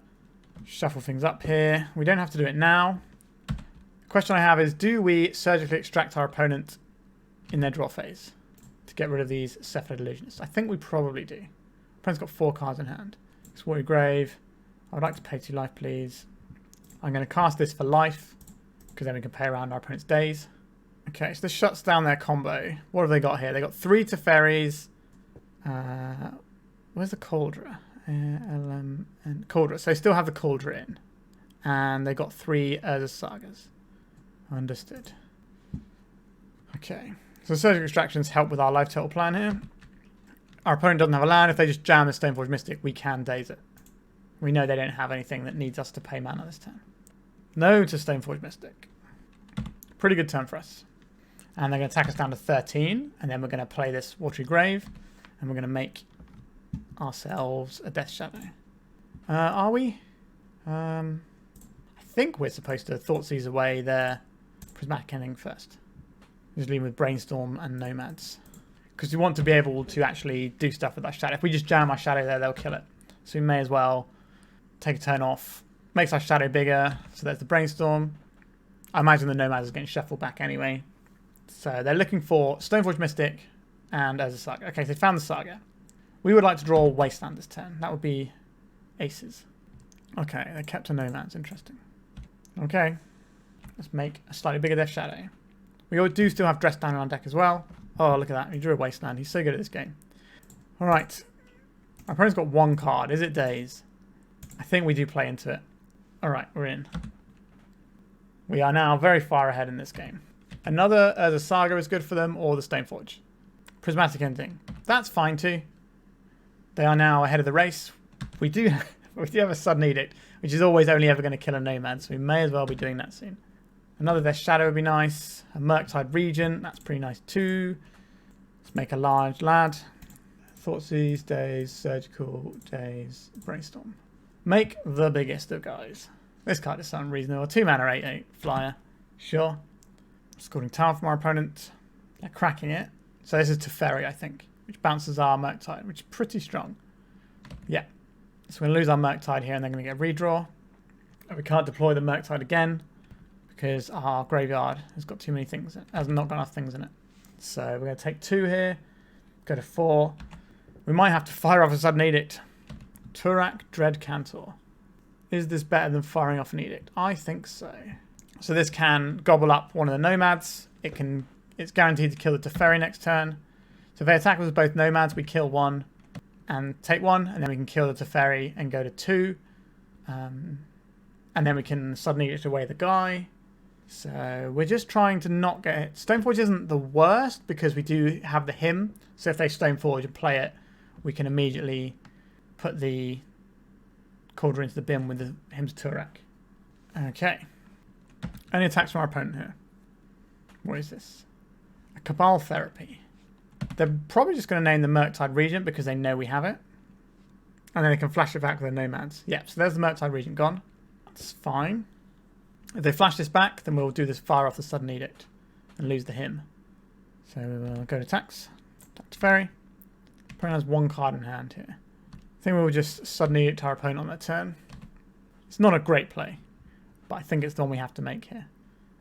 shuffle things up here. We don't have to do it now. The question I have is, do we surgically extract our opponent in their draw phase to get rid of these Cephalid Illusionists? I think we probably do. Opponent's got 4 cards in hand. It's Watery Grave. I would like to pay 2 life, please. I'm going to cast this for life, because then we can play around our opponent's Daze. Okay, so this shuts down their combo. What have they got here? They got 3 Teferis. Where's the Cauldra? And Cauldra. So they still have the Cauldra in. And they got 3 Urza Sagas. Understood. Okay. So surgical extractions help with our life total plan here. Our opponent doesn't have a land. If they just jam the Stoneforge Mystic, we can Daze it. We know they don't have anything that needs us to pay mana this turn. No to Stoneforge Mystic. Pretty good turn for us. And they're going to attack us down to 13. And then we're going to play this Watery Grave. And we're going to make ourselves a Death Shadow. Are we? I think we're supposed to Thoughtseize away their Prismatic Ending first. Just leave with Brainstorm and Nomads. Because we want to be able to actually do stuff with our Shadow. If we just jam our Shadow there, they'll kill it. So we may as well take a turn off. Makes our Shadow bigger. So there's the Brainstorm. I imagine the Nomads are getting shuffled back anyway. So they're looking for Stoneforge Mystic and Urza Saga. Okay, so they found the Saga. We would like to draw Wasteland this turn. That would be aces. Okay, they kept a Nomads. Interesting. Okay. Let's make a slightly bigger Death Shadow. We do still have Dress Down on our deck as well. Oh, look at that. He drew a Wasteland. He's so good at this game. Alright. Our opponent's got 1 card. Is it Daze? I think we do play into it. Alright, we're in. We are now very far ahead in this game. Another Urza Saga is good for them, or the Stoneforge. Prismatic Ending. That's fine too. They are now ahead of the race. We do have a Sudden Edict, which is always only ever going to kill a Nomad, so we may as well be doing that soon. Another Death Shadow would be nice. A Murktide Regent, that's pretty nice too. Let's make a large lad. Thoughtseize, Daze, Surgical, Daze, Brainstorm. Make the biggest of guys. This card is something reasonable. 2 mana, 8/8 flyer. Sure. Scalding Tarn from our opponent. They're cracking it. So this is Teferi, I think, which bounces our Murktide, which is pretty strong. Yeah. So we're going to lose our Murktide here, and they're going to get a redraw. And we can't deploy the Murktide again because our graveyard has got too many things in it. Has not got enough things in it. So we're going to take 2 here. Go to 4. We might have to fire off a Sudden Edict. Tourach, Dread Cantor. Is this better than firing off an Edict? I think so. So this can gobble up one of the Nomads. It's guaranteed to kill the Teferi next turn. So if they attack us with both Nomads, we kill 1 and take 1, and then we can kill the Teferi and go to 2. And then we can Sudden Edict away the guy. So we're just trying to not get hit. Stoneforge isn't the worst because we do have the Hymn. So if they Stoneforge and play it, we can immediately put the Cauldron into the bin with the Hymn's Tourach. Okay. Any attacks from our opponent here? What is this? A Cabal Therapy. They're probably just going to name the Murktide Regent because they know we have it. And then they can flash it back with their Nomads. Yep, so there's the Murktide Regent gone. That's fine. If they flash this back, then we'll do this fire off the Sudden Edict and lose the Hymn. So we'll go to attacks. Attack to Fairy. Opponent has 1 card in hand here. I think we'll just Sudden Edict our opponent on that turn. It's not a great play, but I think it's the one we have to make here.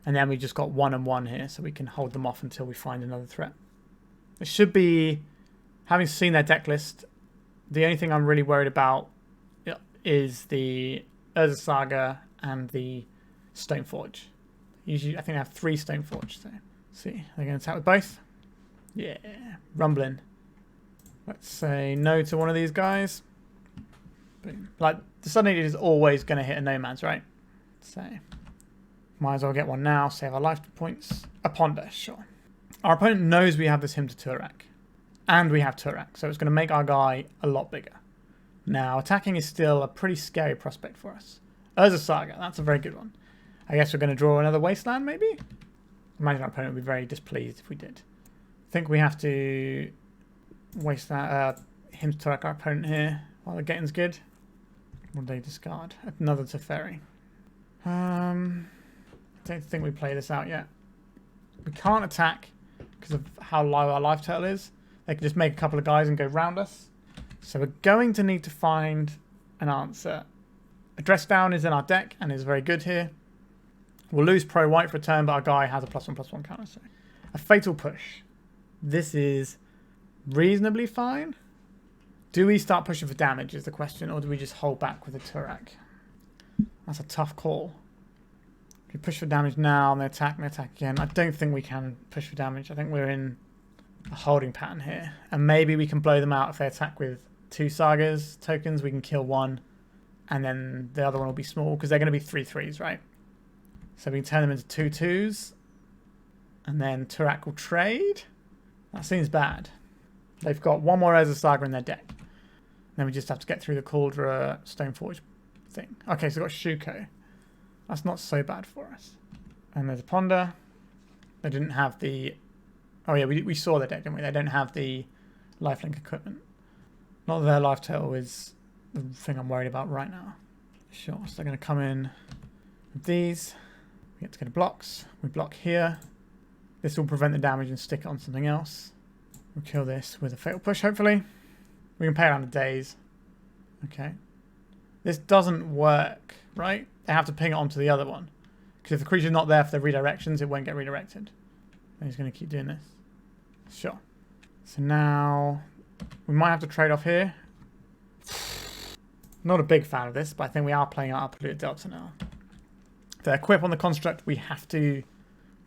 And then we just got 1 and 1 here, so we can hold them off until we find another threat. It should be, having seen their deck list, the only thing I'm really worried about is the Urza Saga and the Stoneforge. Usually, I think I have 3 Stoneforge. So, see, they're going to attack with both. Yeah, rumbling. Let's say no to one of these guys. Boom. Like, the Sudden Edict is always going to hit a Nomads, right? So, might as well get one now. Save our life points. A Ponder, sure. Our opponent knows we have this Hymn to Tourach. And we have Tourach, so it's going to make our guy a lot bigger. Now, attacking is still a pretty scary prospect for us. Urza Saga, that's a very good one. I guess we're going to draw another Wasteland, maybe? Imagine our opponent would be very displeased if we did. I think we have to waste that Hymn to Tourach, our opponent here, while the getting's good. What do they discard? Another Teferi. I don't think we play this out yet. We can't attack because of how low our life total is. They can just make a couple of guys and go round us. So we're going to need to find an answer. A Dress Down is in our deck and is very good here. We'll lose pro white for a turn, but our guy has a +1/+1 counter. So a Fatal Push. This is reasonably fine. Do we start pushing for damage is the question, or do we just hold back with a Tourach? That's a tough call. If we push for damage now and they attack again, I don't think we can push for damage. I think we're in a holding pattern here. And maybe we can blow them out if they attack with 2 Sagas tokens. We can kill one, and then the other one will be small because they're going to be 3/3s, right? So we can turn them into 2/2s, and then Tourach will trade. That seems bad. They've got one more Urza Saga in their deck. Then we just have to get through the Cauldron Stoneforge thing. Okay, so we've got Shuko. That's not so bad for us. And there's a Ponder. They didn't have the... Oh yeah, we saw their deck, didn't we? They don't have the lifelink equipment. Not that their life total is the thing I'm worried about right now. Sure, so they're going to come in with these. We get to go to blocks. We block here. This will prevent the damage and stick it on something else. We'll kill this with a Fatal Push, hopefully. We can pay around a Daze. Okay. This doesn't work, right? They have to ping it onto the other one. Because if the creature's not there for the redirections, it won't get redirected. And he's going to keep doing this. Sure. So now we might have to trade off here. Not a big fan of this, but I think we are playing out our Polluted Delta now. If they equip on the construct, we have to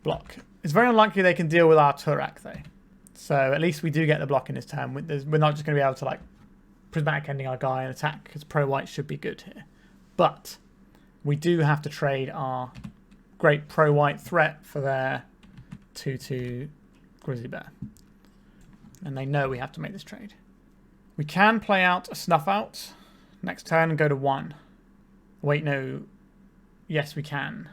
block. It's very unlikely they can deal with our Tourach, though. So at least we do get the block in this turn. We're not just going to be able to like prismatic ending our guy and attack, because pro-white should be good here. But we do have to trade our great pro-white threat for their 2/2 Grizzly Bear. And they know we have to make this trade. We can play out a Snuff Out next turn and go to 1. Wait, no. Yes, we can.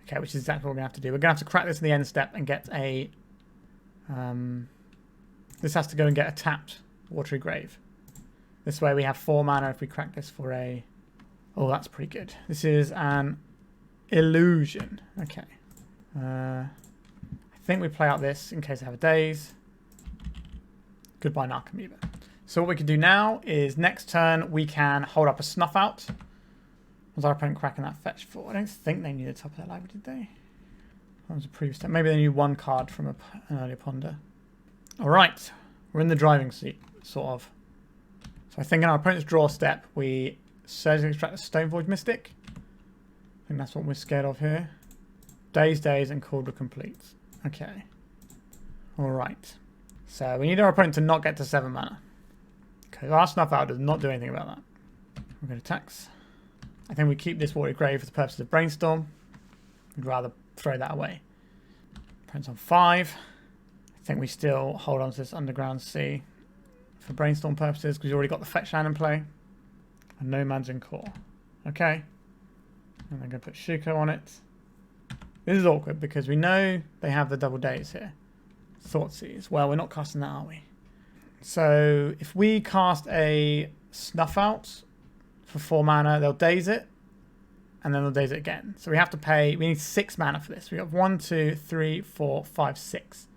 Okay, which is exactly what we're going to have to do. We're going to have to crack this in the end step and get a... this has to go and get a tapped Watery Grave. This way we have 4 mana if we crack this for a... Oh, that's pretty good. This is an Illusion. Okay. I think we play out this in case I have a Daze. Goodbye, Narcomoeba. So what we can do now is next turn we can hold up a Snuff Out. Was our opponent cracking that fetch for? I don't think they knew the top of their library, did they? That was a previous step. Maybe they knew 1 card from an earlier Ponder. Alright. We're in the driving seat, sort of. So I think in our opponent's draw step, we surgically extract the Stoneforge Mystic. I think that's what we're scared of here. Daze, and Cauldron completes. Okay. Alright. So we need our opponent to not get to 7 mana. Okay, our Snuff Out does not do anything about that. We're going to tax. I think we keep this Watery Grave for the purposes of Brainstorm. We'd rather throw that away. Opponent's on 5. I think we still hold on to this Underground Sea for Brainstorm purposes because we've already got the fetch land in play. And Nomads in core. Okay. And I'm going to put Shuko on it. This is awkward because we know they have the double Daze here. Thoughtseize. Well, we're not casting that, are we? So if we cast a Snuff Out for 4 mana, they'll Daze it. And then they'll Daze it again. So we have to pay... We need 6 mana for this. We have 1, 2, 3, 4, 5, 6.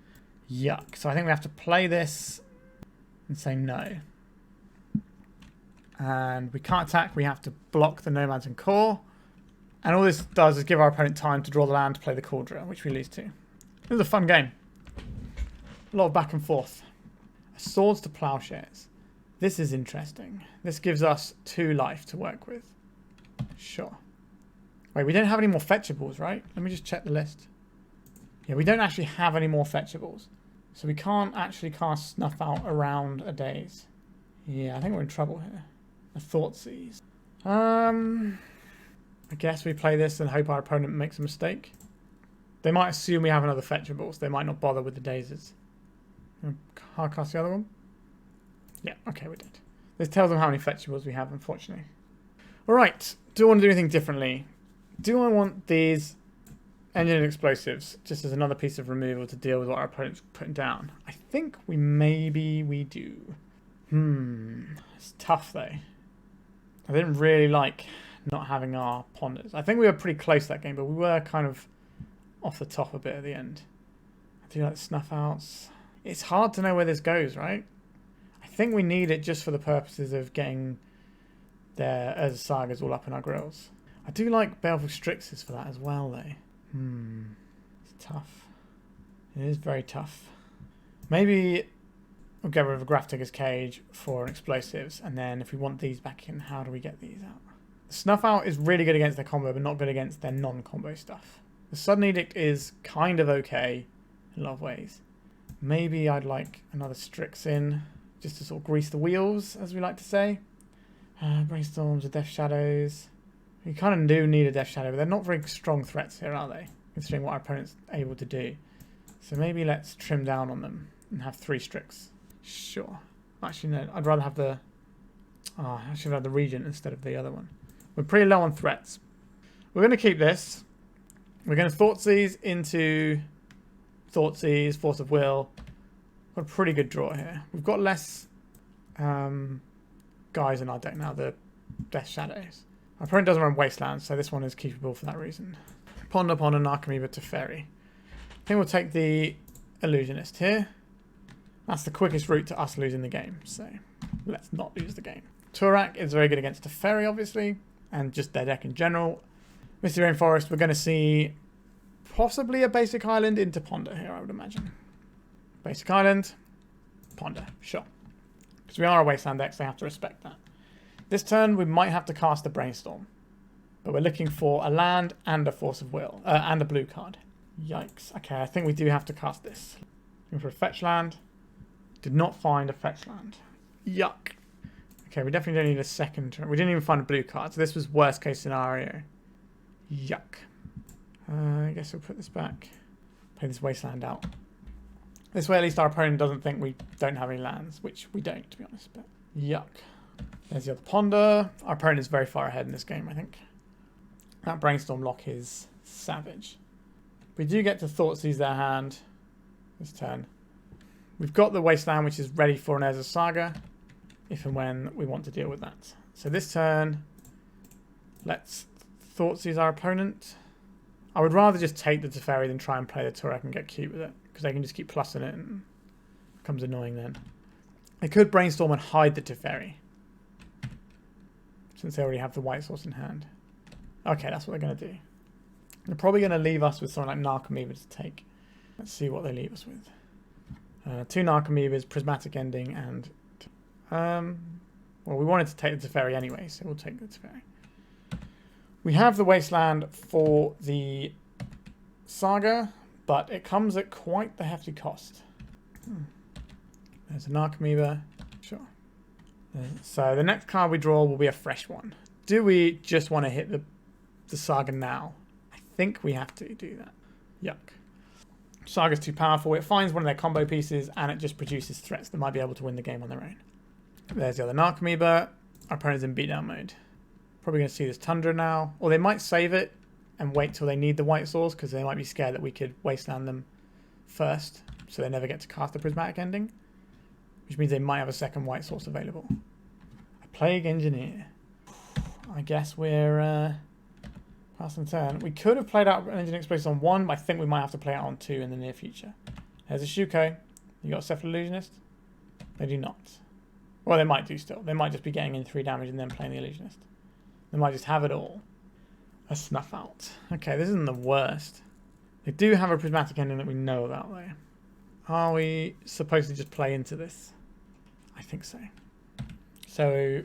Yuck. So I think we have to play this and say no. And we can't attack. We have to block the Nomads and Core. And all this does is give our opponent time to draw the land to play the Cauldron, which we lose to. It was a fun game. A lot of back and forth. Swords to Plowshares. This is interesting. This gives us 2 life to work with. Sure. Wait, we don't have any more fetchables, right? Let me just check the list. Yeah, we don't actually have any more fetchables. So we can't actually cast Snuff Out around a Daze. Yeah, I think we're in trouble here. a Thoughtseize. I guess we play this and hope our opponent makes a mistake. They might assume we have another fetchables. They might not bother with the Dazes. Hard cast the other one? Yeah, okay, we did. This tells them how many fetchables we have, unfortunately. Alright, do I want to do anything differently? Do I want these engine explosives just as another piece of removal to deal with what our opponent's putting down? I think we do. It's tough though. I didn't really like not having our ponders. I think we were pretty close that game, but we were kind of off the top a bit at the end. I do like Snuff Outs. It's hard to know where this goes, right? I think we need it just for the purposes of getting their Urza Sagas all up in our grills. I do like Baleful Strixes for that as well, though. It's tough. It is very tough. Maybe we'll get rid of a Grafdigger's Cage for explosives, and then if we want these back in, how do we get these out? The Snuff Out is really good against their combo, but not good against their non-combo stuff. The Sudden Edict is kind of okay in a lot of ways. Maybe I'd like another Strix in, just to sort of grease the wheels, as we like to say. Brainstorms or Death Shadows. We kind of do need a Death Shadow, but they're not very strong threats here, are they? Considering what our opponent's able to do. So maybe let's trim down on them and have 3 Strix. Sure. Actually, no. I'd rather have the... Oh, I should have had the Regent instead of the other one. We're pretty low on threats. We're going to keep this. We're going to Thoughtseize into Thoughtseize, Force of Will. Got a pretty good draw here. We've got less guys in our deck now, the Death Shadows. Our opponent doesn't run Wasteland, so this one is keepable for that reason. Ponder, Narcomoeba to Fairy. I think we'll take the Illusionist here. That's the quickest route to us losing the game, so let's not lose the game. Tourach is very good against Teferi, obviously, and just their deck in general. Misty Rainforest, we're going to see possibly a basic island into Ponder here, I would imagine. Basic island, Ponder, sure. Because we are a Wasteland deck, so they have to respect that. This turn, we might have to cast a Brainstorm. But we're looking for a land and a Force of Will, and a blue card. Yikes. Okay, I think we do have to cast this. Looking for a fetch land. Did not find a fetch land. Yuck. Okay, we definitely don't need a second turn. We didn't even find a blue card, so this was worst case scenario. Yuck. I guess we'll put this back. Play this Wasteland out. This way at least our opponent doesn't think we don't have any lands, which we don't, to be honest, but yuck. There's the other Ponder. Our opponent is very far ahead in this game, I think. That Brainstorm lock is savage. We do get to Thoughtseize their hand this turn. We've got the Wasteland, which is ready for an Urza Saga, if and when we want to deal with that. So this turn, let's Thoughtseize our opponent. I would rather just take the Teferi than try and play the Tourach and get cute with it, because they can just keep plussing it and it becomes annoying then. They could Brainstorm and hide the Teferi, since they already have the white source in hand. Okay, that's what they're going to do. They're probably going to leave us with something like Narcomoeba to take. Let's see what they leave us with. 2 Narcomoebas, Prismatic Ending, and... well, we wanted to take the Teferi anyway, so we'll take the Teferi. We have the Wasteland for the Saga, but it comes at quite the hefty cost. There's a Narcomoeba. Sure. So the next card we draw will be a fresh one. Do we just want to hit the Saga now? I think we have to do that. Yuck. Saga's too powerful. It finds one of their combo pieces and it just produces threats that might be able to win the game on their own. There's the other Narcomoeba. Our opponent's in beatdown mode. Probably going to see this Tundra now. Or they might save it and wait till they need the white source, because they might be scared that we could Wasteland them first, so they never get to cast the Prismatic Ending, which means they might have a second white source available. A Plague Engineer. I guess we're passing the turn. We could have played out an Engine Explosive on 1, but I think we might have to play it on 2 in the near future. There's a Shuko. You got a Cephalid Illusionist? They do not. Well, they might do still. They might just be getting in 3 damage and then playing the Illusionist. They might just have it all. A Snuff Out. Okay, this isn't the worst. They do have a Prismatic Ending that we know about, though. Are we supposed to just play into this? I think so. So,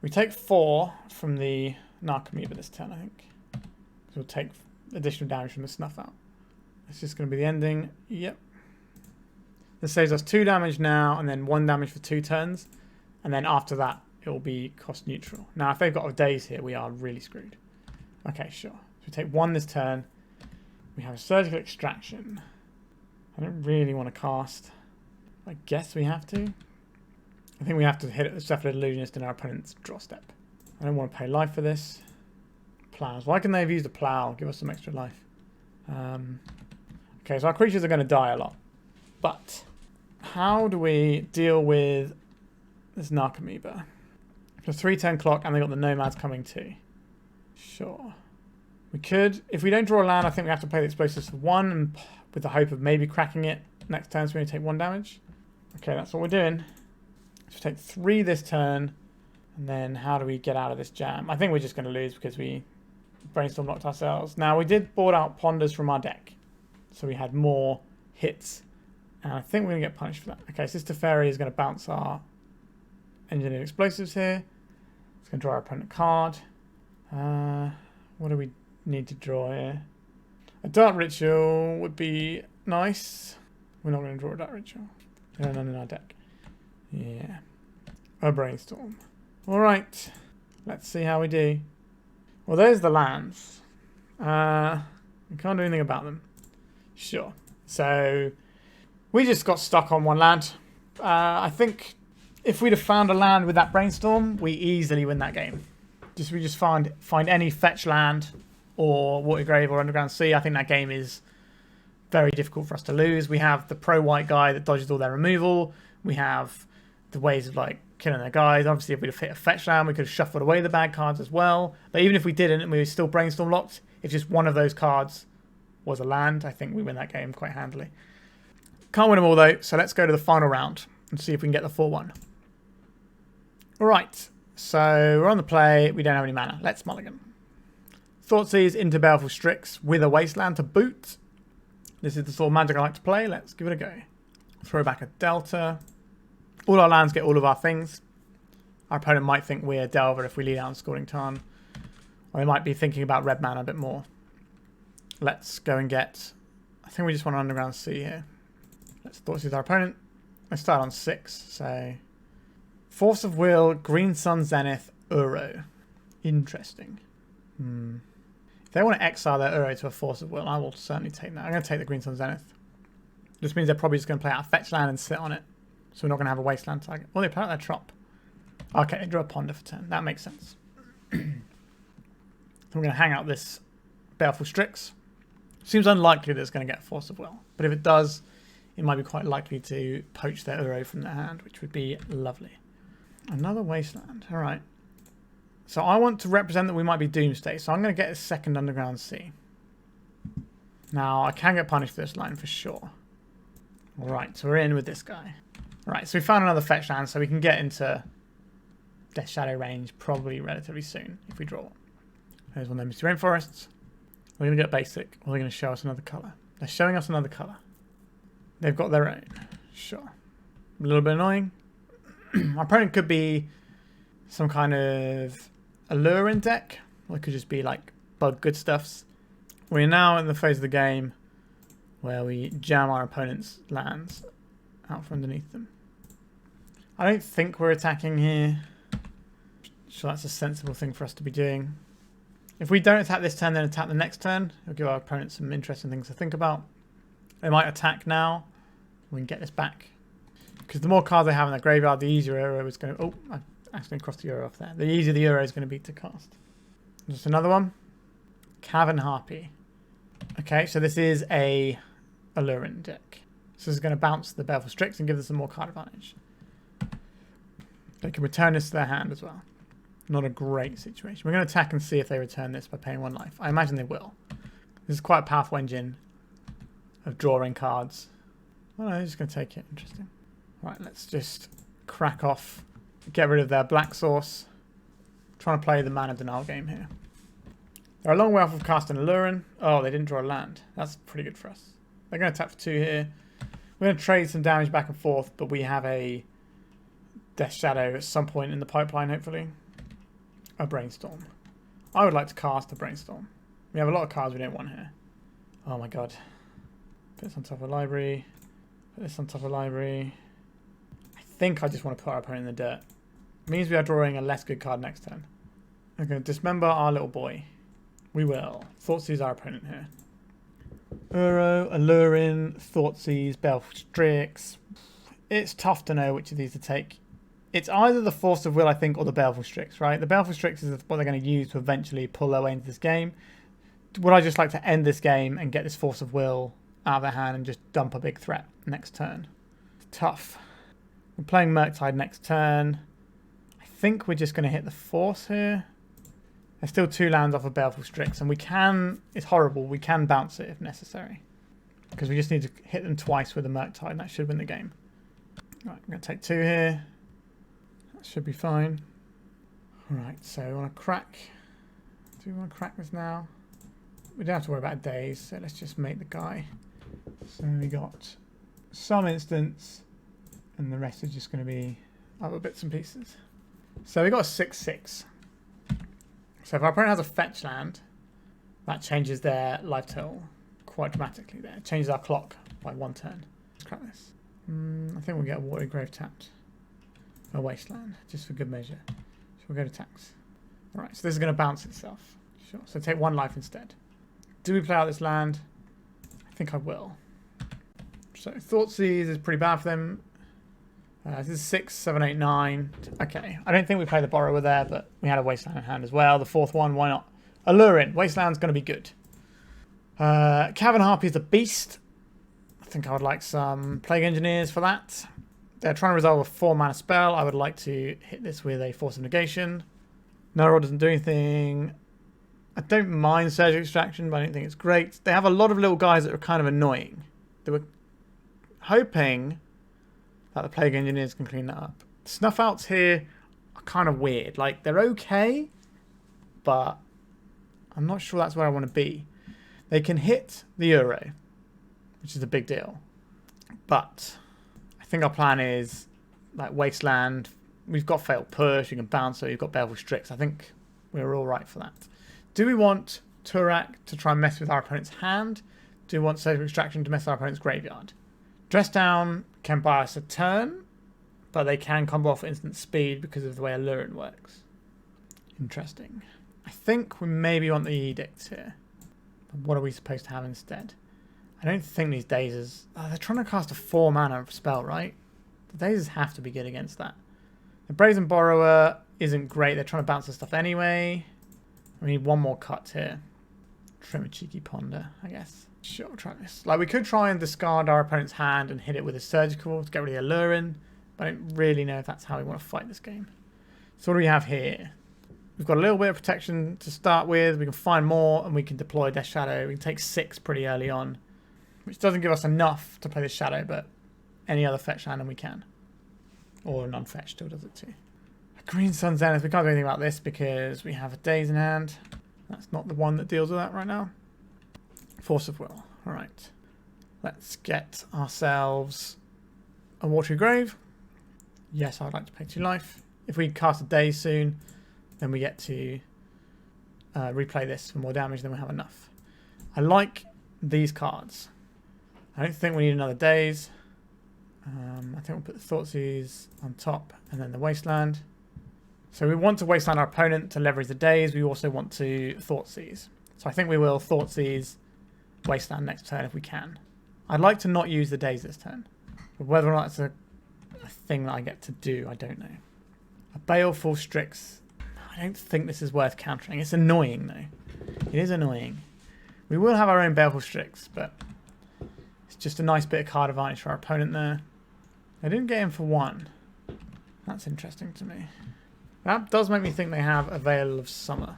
we take 4 from the Narcomoeba this turn, I think. So we'll take additional damage from the Snuff Out. It's just going to be the ending. Yep. This saves us 2 damage now, and then 1 damage for 2 turns. And then after that, it will be cost neutral. Now, if they've got a Daze here, we are really screwed. Okay, sure. So we take 1 this turn. We have a Surgical Extraction. I don't really want to cast. I guess we have to. I think we have to hit the Shuffled Illusionist in our opponent's draw step. I don't want to pay life for this. Plows. Why can they have used a plow? Give us some extra life. Okay, so our creatures are going to die a lot. But how do we deal with this Narcomoeba? The 3/10 clock, and they got the Nomads coming too. Sure. We could, if we don't draw a land, I think we have to play the Explosives for 1, and with the hope of maybe cracking it next turn, so we only take 1 damage. Okay, that's what we're doing. So take 3 this turn, and then how do we get out of this jam? I think we're just going to lose because we Brainstorm locked ourselves. Now, we did board out Ponders from our deck, so we had more hits, and I think we're going to get punished for that. Okay, so this Teferi is going to bounce our Engineered Explosives here. It's going to draw our opponent card. What do we need to draw here? A Dark Ritual would be nice. We're not going to draw a Dark Ritual. There are none in our deck. Yeah. A Brainstorm. Alright. Let's see how we do. Well, there's the lands. We can't do anything about them. Sure. So, we just got stuck on 1 land. I think if we'd have found a land with that Brainstorm, we easily win that game. We just find any fetch land or Watery Grave or Underground Sea. I think that game is very difficult for us to lose. We have the pro-white guy that dodges all their removal. We have the ways of like killing their guys. Obviously, if we'd have hit a fetch land, we could have shuffled away the bad cards as well. But even if we didn't and we were still Brainstorm locked, if just one of those cards was a land, I think we win that game quite handily. Can't win them all though, so let's go to the final round and see if we can get the 4-1. Alright, so we're on the play. We don't have any mana. Let's mulligan. Thoughtseize into Baleful Strix with a Wasteland to boot. This is the sort of magic I like to play. Let's give it a go. Throw back a Delta. All our lands get all of our things. Our opponent might think we're Delver if we lead out on Scalding Tarn. Or they might be thinking about red mana a bit more. Let's go and get... I think we just want an Underground Sea here. Let's Thoughtseize our opponent. Let's start on 6, so... Force of Will, Green Sun Zenith, Uro. Interesting. If they want to exile their Uro to a Force of Will, I will certainly take that. I'm going to take the Green Sun Zenith. This means they're probably just going to play out a fetch land and sit on it. So we're not going to have a Wasteland target. Well, they play out their Trop. Okay, they draw a Ponder for 10. That makes sense. So we're going to hang out this Baleful Strix. Seems unlikely that it's going to get Force of Will. But if it does, it might be quite likely to poach their Uro from their hand, which would be lovely. Another Wasteland. Alright. So I want to represent that we might be Doomsday. So I'm going to get a second Underground Sea. Now, I can get punished for this line for sure. Alright, so we're in with this guy. Alright, so we found another fetch land, so we can get into Death Shadow range probably relatively soon if we draw one. There's one of them Misty Rainforests. We're going to get basic, or they're going to show us another colour. They're showing us another colour. They've got their own. Sure. A little bit annoying. Our opponent could be some kind of Alluring deck, or it could just be like bug good stuffs. We're now in the phase of the game where we jam our opponent's lands out from underneath them. I don't think we're attacking here. So that's a sensible thing for us to be doing. If we don't attack this turn, then attack the next turn, it'll give our opponent some interesting things to think about. They might attack now. We can get this back. Because the more cards they have in their graveyard, the easier Euro is going to... Oh, I accidentally crossed the Euro off there. The easier the Euro is going to be to cast. Just another one. Cavern Harpy. Okay, so this is a Alluring deck. So this is going to bounce the Baleful Strix and give them some more card advantage. They can return this to their hand as well. Not a great situation. We're going to attack and see if they return this by paying 1 life. I imagine they will. This is quite a powerful engine of drawing cards. Oh no, they're just going to take it. Interesting. Right, let's just crack off. Get rid of their black source. Trying to play the mana denial game here. They're a long way off of casting Alluring. Oh, they didn't draw a land. That's pretty good for us. They're going to attack for 2 here. We're going to trade some damage back and forth, but we have a Death Shadow at some point in the pipeline, hopefully. A Brainstorm. I would like to cast a Brainstorm. We have a lot of cards we don't want here. Oh my god. Put this on top of library. Put this on top of library. I think I just want to put our opponent in the dirt. It means we are drawing a less good card next turn. We're going to dismember our little boy. We will. Thoughtseize our opponent here. Alluring, Thoughtseize, Baleful Strix. It's tough to know which of these to take. It's either the Force of Will, I think, or the Baleful Strix, right? The Baleful Strix is what they're going to use to eventually pull their way into this game. Would I just like to end this game and get this Force of Will out of their hand and just dump a big threat next turn? It's tough. We're playing Murktide next turn. I think we're just going to hit the Force here. There's still 2 lands off of Baleful Strix, and we can, it's horrible, we can bounce it if necessary. Because we just need to hit them twice with the Murktide, and that should win the game. Right, I'm going to take 2 here. That should be fine. Alright, so we want to crack. Do we want to crack this now? We don't have to worry about Daze, so let's just make the guy. So we got some instants, and the rest is just going to be other bits and pieces. So we got a 6/6. So if our opponent has a fetch land, that changes their life total quite dramatically there. It changes our clock by 1 turn. Let's crack this. I think we'll get a Watery Grave tapped. A Wasteland, just for good measure. So we'll go to tax. Alright, so this is going to bounce itself. Sure, so take 1 life instead. Do we play out this land? I think I will. So Thoughtseize is pretty bad for them. This is 6, 7, 8, 9. Okay, I don't think we play the Borrower there, but we had a Wasteland in hand as well. The 4th one, why not? Alluring, Wasteland's going to be good. Cavern Harpy is a beast. I think I would like some Plague Engineers for that. They're trying to resolve a 4-mana spell. I would like to hit this with a Force of Negation. Null Rod doesn't do anything. I don't mind Surgical Extraction, but I don't think it's great. They have a lot of little guys that are kind of annoying. They were hoping that the Plague Engineers can clean that up. Snuff Outs here are kind of weird. Like, they're okay, but I'm not sure that's where I want to be. They can hit the Euro, which is a big deal. But I think our plan is, like, Wasteland. We've got Failed Push, you can bounce, so you've got Baleful Strix. I think we're all right for that. Do we want Tourach to try and mess with our opponent's hand? Do we want Surgical Extraction to mess with our opponent's graveyard? Dress Down can buy us a turn, but they can combo off instant speed because of the way Alluring works. Interesting. I think we maybe want the Edicts here. But what are we supposed to have instead? I don't think these Dazes... Oh, they're trying to cast a 4-mana spell, right? The Dazes have to be good against that. The Brazen Borrower isn't great. They're trying to bounce the stuff anyway. We need 1 more cut here. Trim a cheeky Ponder, I guess. Sure, we'll try this. Like, we could try and discard our opponent's hand and hit it with a Surgical to get rid of the Alluring, but I don't really know if that's how we want to fight this game. So what do we have here? We've got a little bit of protection to start with. We can find more, and we can deploy Death Shadow. We can take 6 pretty early on, which doesn't give us enough to play this Shadow, but any other fetch land and we can. Or non-fetch still does it too. Green Sun Zenith, we can't do anything about this because we have a Daze in hand. That's not the one that deals with that right now. Force of Will. Alright. Let's get ourselves a Watery Grave. Yes, I'd like to pay 2 life. If we cast a Daze soon, then we get to replay this for more damage than we have enough. I like these cards. I don't think we need another Daze. I think we'll put the Thoughtseize on top and then the Wasteland. So we want to Wasteland our opponent to leverage the Daze. We also want to Thoughtseize. So I think we will Thoughtseize Wasteland next turn if we can. I'd like to not use the Daze this turn. But whether or not it's a thing that I get to do, I don't know. A Baleful Strix. I don't think this is worth countering. It's annoying though. It is annoying. We will have our own Baleful Strix, but it's just a nice bit of card advantage for our opponent there. I didn't get him for 1. That's interesting to me. That does make me think they have a Veil of Summer.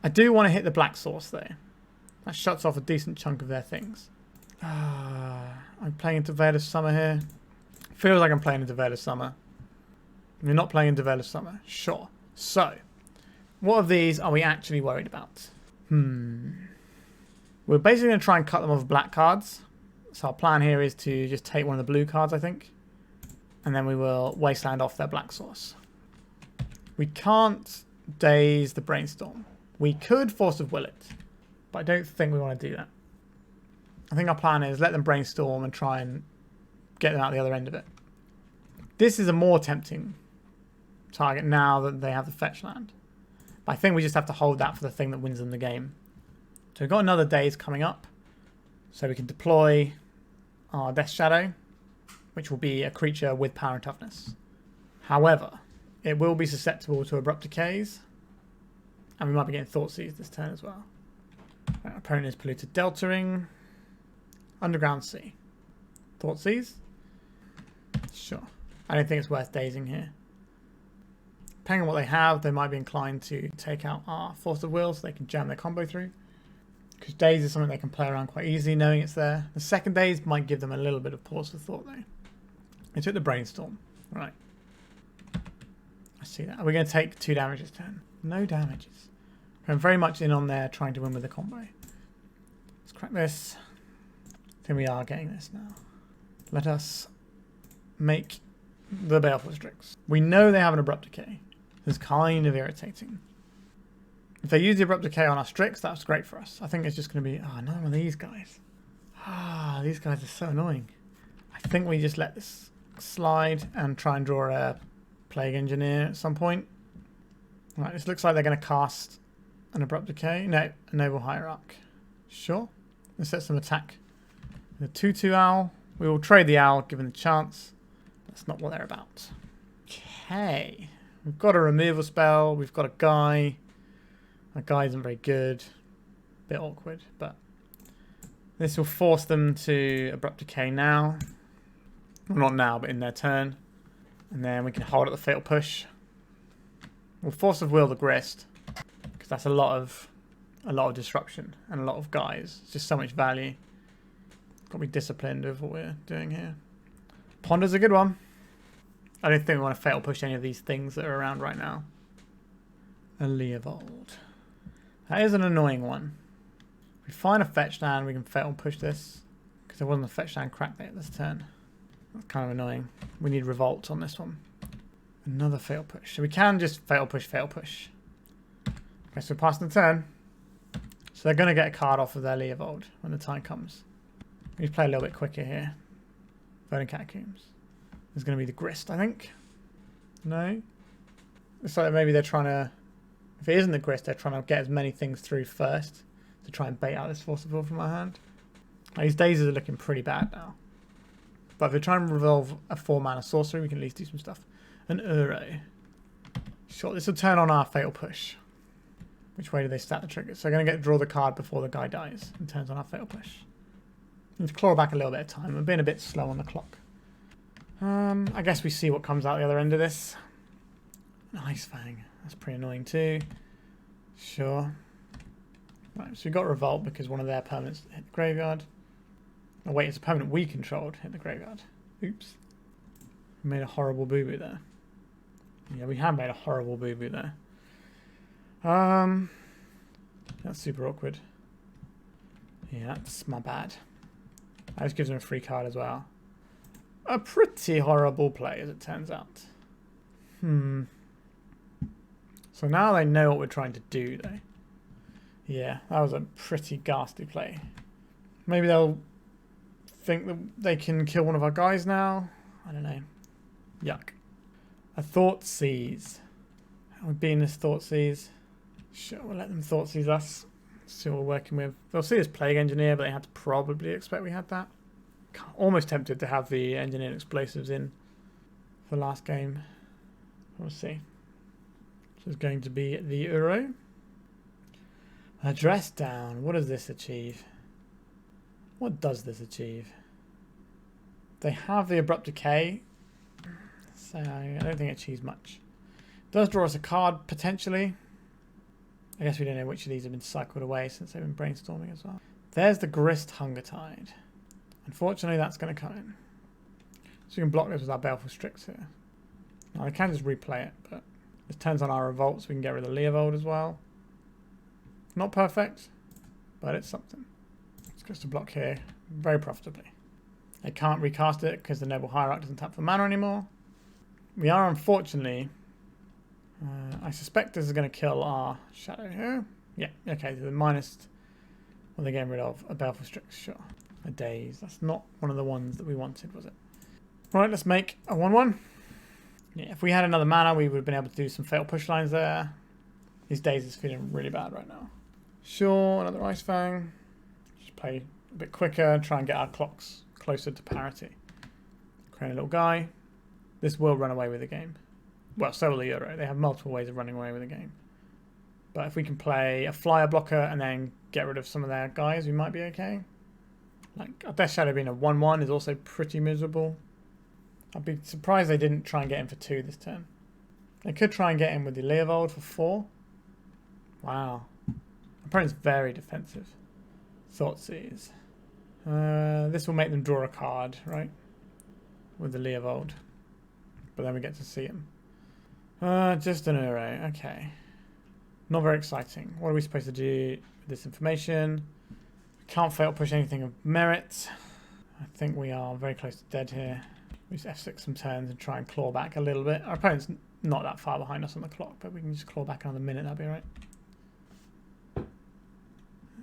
I do want to hit the Black Source though. That shuts off a decent chunk of their things. I'm playing into Veil of Summer here. Feels like I'm playing into Veil of Summer. We're not playing into Veil of Summer. Sure. So, what of these are we actually worried about? We're basically going to try and cut them off black cards. So our plan here is to just take one of the blue cards, I think. And then we will Wasteland off their Black Source. We can't Daze the Brainstorm. We could Force of Will it, but I don't think we want to do that. I think our plan is let them Brainstorm and try and get them out the other end of it. This is a more tempting target now that they have the fetch land. But I think we just have to hold that for the thing that wins them the game. So we've got another Daze coming up. So we can deploy our Death Shadow, which will be a creature with power and toughness. However, it will be susceptible to Abrupt Decays. And we might be getting Thoughtseize this turn as well. Our opponent is Polluted Delta Ring. Underground Sea. Thoughtseize? Sure. I don't think it's worth dazing here. Depending on what they have, they might be inclined to take out our Force of Will so they can jam their combo through. Because Daze is something they can play around quite easily knowing it's there. The second Daze might give them a little bit of pause for thought though. They took the Brainstorm. Right. I see that. Are we going to take 2 damage this turn? No damages. I'm very much in on there trying to win with the combo. Let's crack this. I think we are getting this now. Let us make the Baleful Strix. We know they have an Abrupt Decay. It's kind of irritating. If they use the Abrupt Decay on our Strix, that's great for us. I think it's just going to be, oh, none of these guys. Ah, these guys are so annoying. I think we just let this slide and try and draw a Plague Engineer at some point. Right, this looks like they're going to cast an Abrupt Decay. No, a Noble Hierarch. Sure. Let's set some attack. The 2/2 Owl. We will trade the Owl given the chance. That's not what they're about. Okay. We've got a removal spell. We've got a guy. Our guy isn't very good. Bit awkward, but this will force them to Abrupt Decay now. Well, not now, but in their turn. And then we can hold at the Fatal Push. We'll Force of Will the Grist, because that's a lot of disruption and a lot of guys. It's just so much value. Got to be disciplined with what we're doing here. Ponder's a good one. I don't think we want to Fatal Push any of these things that are around right now. A Leovold. That is an annoying one. If we find a fetch land, we can Fatal Push this. Because there wasn't a fetch land crack there this turn. That's kind of annoying. We need Revolt on this one. Another Fatal Push. So we can just Fatal Push, Fatal Push. Okay, so we're passing the turn. So they're going to get a card off of their Leovold when the time comes. We need to play a little bit quicker here. Burning Catacombs. There's going to be the Grist, I think. No? It's like maybe they're trying to... If it isn't the Grist, they're trying to get as many things through first to try and bait out this Force of Will from our hand. These Dazes are looking pretty bad now. But if they're trying to revolve a 4-mana sorcery, we can at least do some stuff. An Uro. Sure, this will turn on our Fatal Push. Which way do they stack the triggers? So they're going to draw the card before the guy dies and turns on our Fatal Push. Need to claw back a little bit of time. We're being a bit slow on the clock. I guess we see what comes out the other end of this. Nice Fang. That's pretty annoying too. Sure. Right, so we got Revolt because one of their permanents hit the graveyard. Oh wait, it's a permanent we controlled hit the graveyard. Oops. We made a horrible boo-boo there. Yeah, we have made a horrible boo-boo there. That's super awkward. Yeah, that's my bad. That just gives them a free card as well. A pretty horrible play, as it turns out. So now they know what we're trying to do, though. Yeah, that was a pretty ghastly play. Maybe they'll think that they can kill one of our guys now. I don't know. Yuck. A Thoughtseize. How would be in this Thoughtseize? Sure, we'll let them Thoughtseize us. See what we're working with. They'll see this Plague Engineer, but they had to probably expect we had that. Almost tempted to have the Engineered Explosives in for the last game. We'll see. So it's going to be the Uro. Address down. What does this achieve? What does this achieve? They have the Abrupt Decay. So I don't think it achieves much. It does draw us a card, potentially. I guess we don't know which of these have been cycled away since they've been brainstorming as well. There's the Grist Hungertide. Unfortunately, that's going to come in. So we can block this with our Baleful Strix here. Now, I can just replay it, but this turns on our Revolt, so we can get rid of the Leovold as well. Not perfect, but it's something. It's just to block here very profitably. I can't recast it because the Noble Hierarch doesn't tap for mana anymore. We are, unfortunately... I suspect this is going to kill our Shadow here. Yeah, okay, so the minus... Well, they're getting rid of a Baleful Strix, sure. A Daze. That's not one of the ones that we wanted, was it? Right, let's make a 1/1. Yeah, if we had another mana, we would have been able to do some fatal push lines there. These Daze is feeling really bad right now. Sure, another Ice Fang. Just play a bit quicker, try and get our clocks closer to parity. Create a little guy. This will run away with the game. Well, so will the Euro. They have multiple ways of running away with the game. But if we can play a flyer blocker and then get rid of some of their guys, we might be okay. Like, our Death Shadow being a 1-1 is also pretty miserable. I'd be surprised they didn't try and get him for 2 this turn. They could try and get him with the Leovold for 4. Wow. Opponent's very defensive. Thoughtseize. This will make them draw a card, right? With the Leovold. But then we get to see him. Just an Uro. Okay. Not very exciting. What are we supposed to do with this information? We can't fail push anything of merit. I think we are very close to dead here. We just F6 some turns and try and claw back a little bit. Our opponent's not that far behind us on the clock, but we can just claw back another minute, that'll be alright.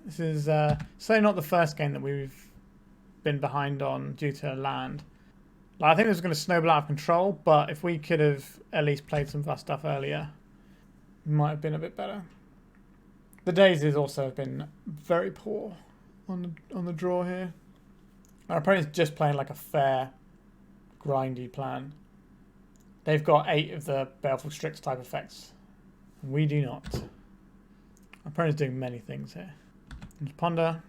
This is certainly not the first game that we've been behind on due to land. Like, I think this is going to snowball out of control, but if we could have at least played some of our stuff earlier, it might have been a bit better. The Daze also have been very poor on the draw here. Our opponent's just playing like a fair, grindy plan. They've got 8 of the Baleful Strix type effects, and we do not. Our opponent's doing many things here. Let's ponder.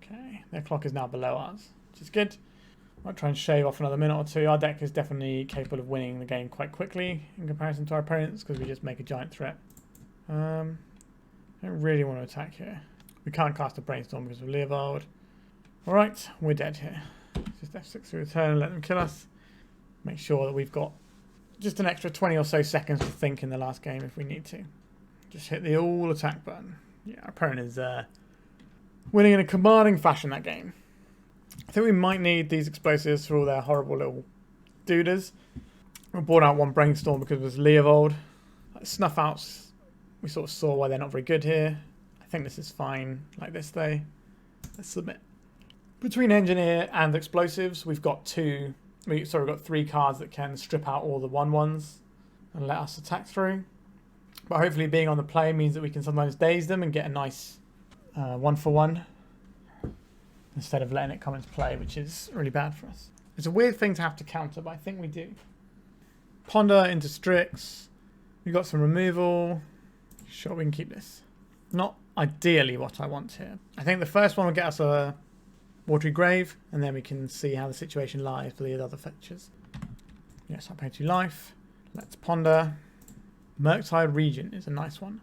Okay, their clock is now below ours, which is good. Might try and shave off another minute or two. Our deck is definitely capable of winning the game quite quickly in comparison to our opponents because we just make a giant threat. I don't really want to attack here. We can't cast a Brainstorm because of Leovold. Alright, we're dead here. Just F6 through the turn and let them kill us. Make sure that we've got just an extra 20 or so seconds to think in the last game if we need to. Just hit the all attack button. Yeah, our opponent is winning in a commanding fashion that game. I think we might need these explosives for all their horrible little dooders. We brought out one Brainstorm because it was Leovold. Snuff Outs, we sort of saw why they're not very good here. I think this is fine like this though. Let's submit. Between Engineer and Explosives, we've got 3 cards that can strip out all the 1/1s and let us attack through. But hopefully being on the play means that we can sometimes daze them and get a nice 1-for-1 instead of letting it come into play, which is really bad for us. It's a weird thing to have to counter, but I think we do. Ponder into Strix. We've got some removal. Sure, we can keep this. Not ideally what I want here. I think the first one will get us a Watery Grave, and then we can see how the situation lies for the other fetches. Yes, I'll pay 2 life. Let's ponder. Murktide Regent is a nice one.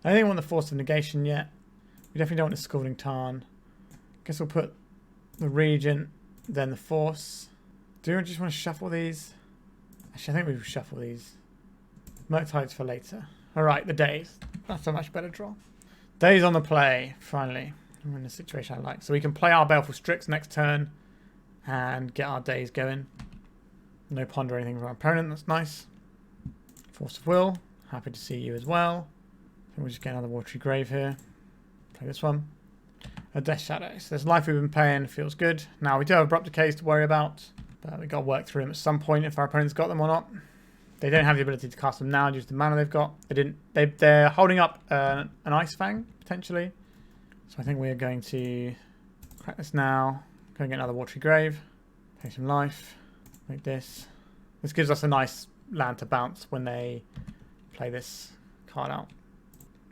I don't think I want the Force of Negation yet. We definitely don't want the Scalding Tarn. Guess we'll put the Regent, then the Force. Do we just want to shuffle these? Actually, I think we will shuffle these. Murktide's for later. Alright, the Daze. That's a much better draw. Daze on the play, finally. We're in a situation I like. So we can play our Baleful Strix next turn and get our Daze going. No ponder or anything from our opponent, that's nice. Force of Will, happy to see you as well. I think we'll just get another Watery Grave here. Play this one. A Death Shadow. So this life we've been paying feels good. Now we do have Abrupt Decays to worry about, but we've got to work through them at some point if our opponent's got them or not. They don't have the ability to cast them now due to the mana they've got. They're holding up an Ice Fang, potentially. So I think we are going to crack this now. Go and get another Watery Grave. Pay some life. Like this. This gives us a nice land to bounce when they play this card out.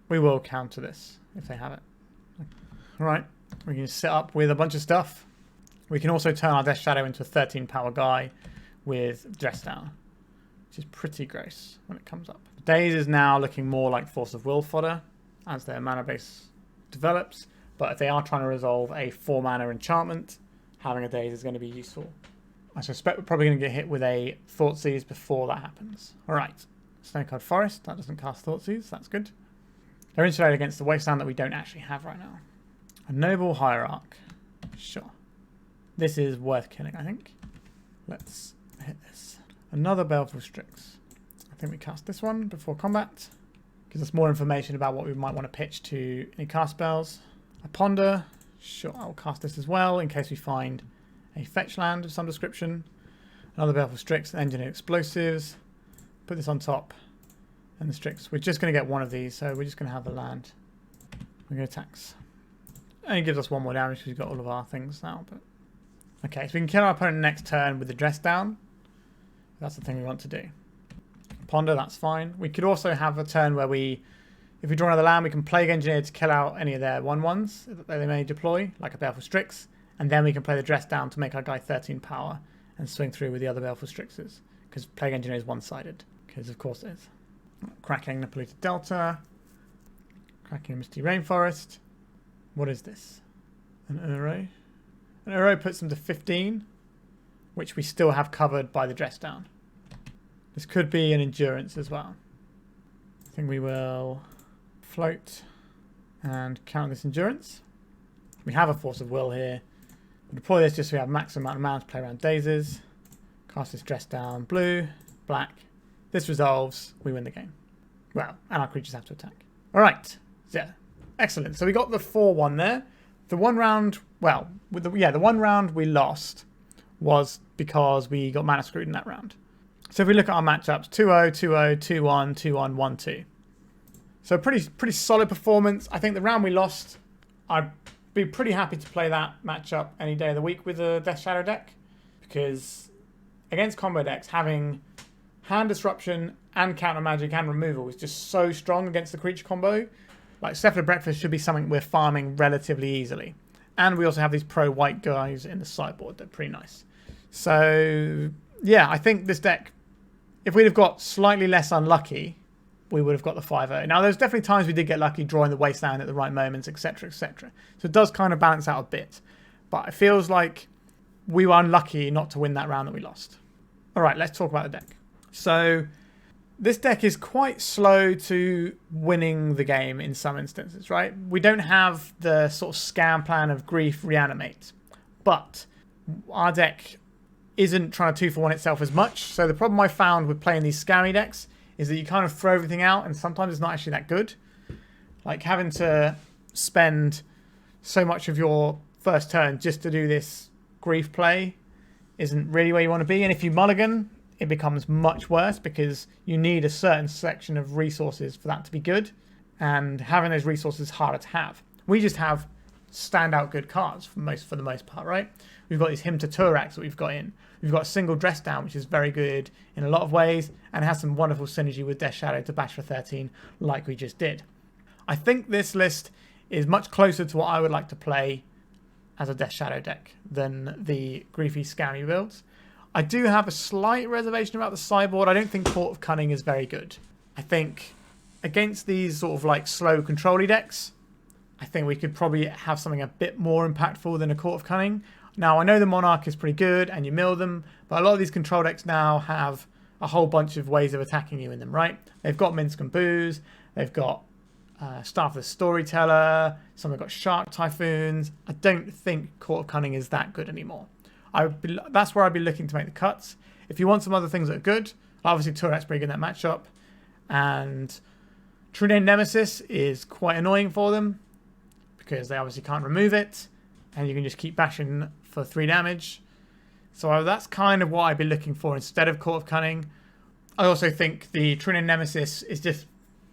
We will counter this if they have it. Alright, we can set up with a bunch of stuff. We can also turn our Death Shadow into a 13 power guy with Dress Down, which is pretty gross when it comes up. Daze is now looking more like Force of Will fodder as their mana base develops, but if they are trying to resolve a 4 mana enchantment, having a Daze is going to be useful. I suspect we're probably going to get hit with a Thoughtseize before that happens. Alright, Snowcard Forest, that doesn't cast Thoughtseize, that's good. They're insulated against the Wasteland that we don't actually have right now. A Noble Hierarch, sure. This is worth killing, I think. Let's hit this. Another Baleful Strix. I think we cast this one before combat. Gives us more information about what we might want to pitch to any cast spells. A Ponder. Sure, I'll cast this as well in case we find a fetch land of some description. Another Baleful Strix, Engineer Explosives. put this on top. And the Strix. We're just going to get one of these, so we're just going to have the land. We're going to tax. And it gives us one more damage because we've got all of our things now. But okay, so we can kill our opponent next turn with the dress down. That's the thing we want to do. Ponder, that's fine. We could also have a turn where if we draw another land, we can Plague Engineer to kill out any of their 1/1s that they may deploy, like a Baleful Strix. And then we can play the dress down to make our guy 13 power and swing through with the other Baleful Strixes. Because Plague Engineer is one-sided. Because of course it is. Cracking the Polluted Delta. Cracking Misty Rainforest. What is this? An Uro. An Uro puts them to 15, which we still have covered by the dress down. This could be an Endurance as well. I think we will float and count this Endurance. We have a Force of Will here. We'll deploy this just so we have maximum amount of mana to play around Dazes. Cast this dress down. Blue, black. This resolves, we win the game. Well, and our creatures have to attack. All right, yeah, excellent. So we got the 4-1 there. The one round, well, with the one round we lost was because we got mana screwed in that round. So if we look at our matchups, 2-0, 2-0, 2-1, 2-1, 1-2. So pretty solid performance. I think the round we lost, I'd be pretty happy to play that matchup any day of the week with a Death Shadow deck, because against combo decks, having Hand Disruption and Counter Magic and Removal is just so strong against the creature combo. Like, Cephalid Breakfast should be something we're farming relatively easily. And we also have these pro-white guys in the sideboard. They're pretty nice. So, yeah, I think this deck, if we'd have got slightly less unlucky, we would have got the 5-0. Now, there's definitely times we did get lucky drawing the Wasteland at the right moments, etc., etc. So it does kind of balance out a bit. But it feels like we were unlucky not to win that round that we lost. All right, let's talk about the deck. So this deck is quite slow to winning the game in some instances, right? We don't have the sort of scam plan of Grief-Reanimate, but our deck isn't trying to 2-for-1 itself as much. So the problem I found with playing these scammy decks is that you kind of throw everything out and sometimes it's not actually that good. Like having to spend so much of your first turn just to do this Grief play isn't really where you want to be. And if you mulligan, it becomes much worse because you need a certain section of resources for that to be good, and having those resources is harder to have. We just have standout good cards for the most part, right? We've got these Hymn to Tourach that we've got in. We've got a single dress down, which is very good in a lot of ways, and has some wonderful synergy with Death Shadow to bash for 13, like we just did. I think this list is much closer to what I would like to play as a Death Shadow deck than the Griefy Scammy builds. I do have a slight reservation about the sideboard. I don't think Court of Cunning is very good. I think against these sort of like slow control-y decks, I think we could probably have something a bit more impactful than a Court of Cunning. Now, I know the Monarch is pretty good and you mill them, but a lot of these control decks now have a whole bunch of ways of attacking you in them, right? They've got Minsk and Booze, they've got Staff of the Storyteller, some have got Shark Typhoons. I don't think Court of Cunning is that good anymore. That's where I'd be looking to make the cuts. If you want some other things that are good, obviously Tourach's pretty good in that matchup, and True Name Nemesis is quite annoying for them because they obviously can't remove it, and you can just keep bashing for 3 damage. So that's kind of what I'd be looking for instead of Court of Cunning. I also think the True Name Nemesis is just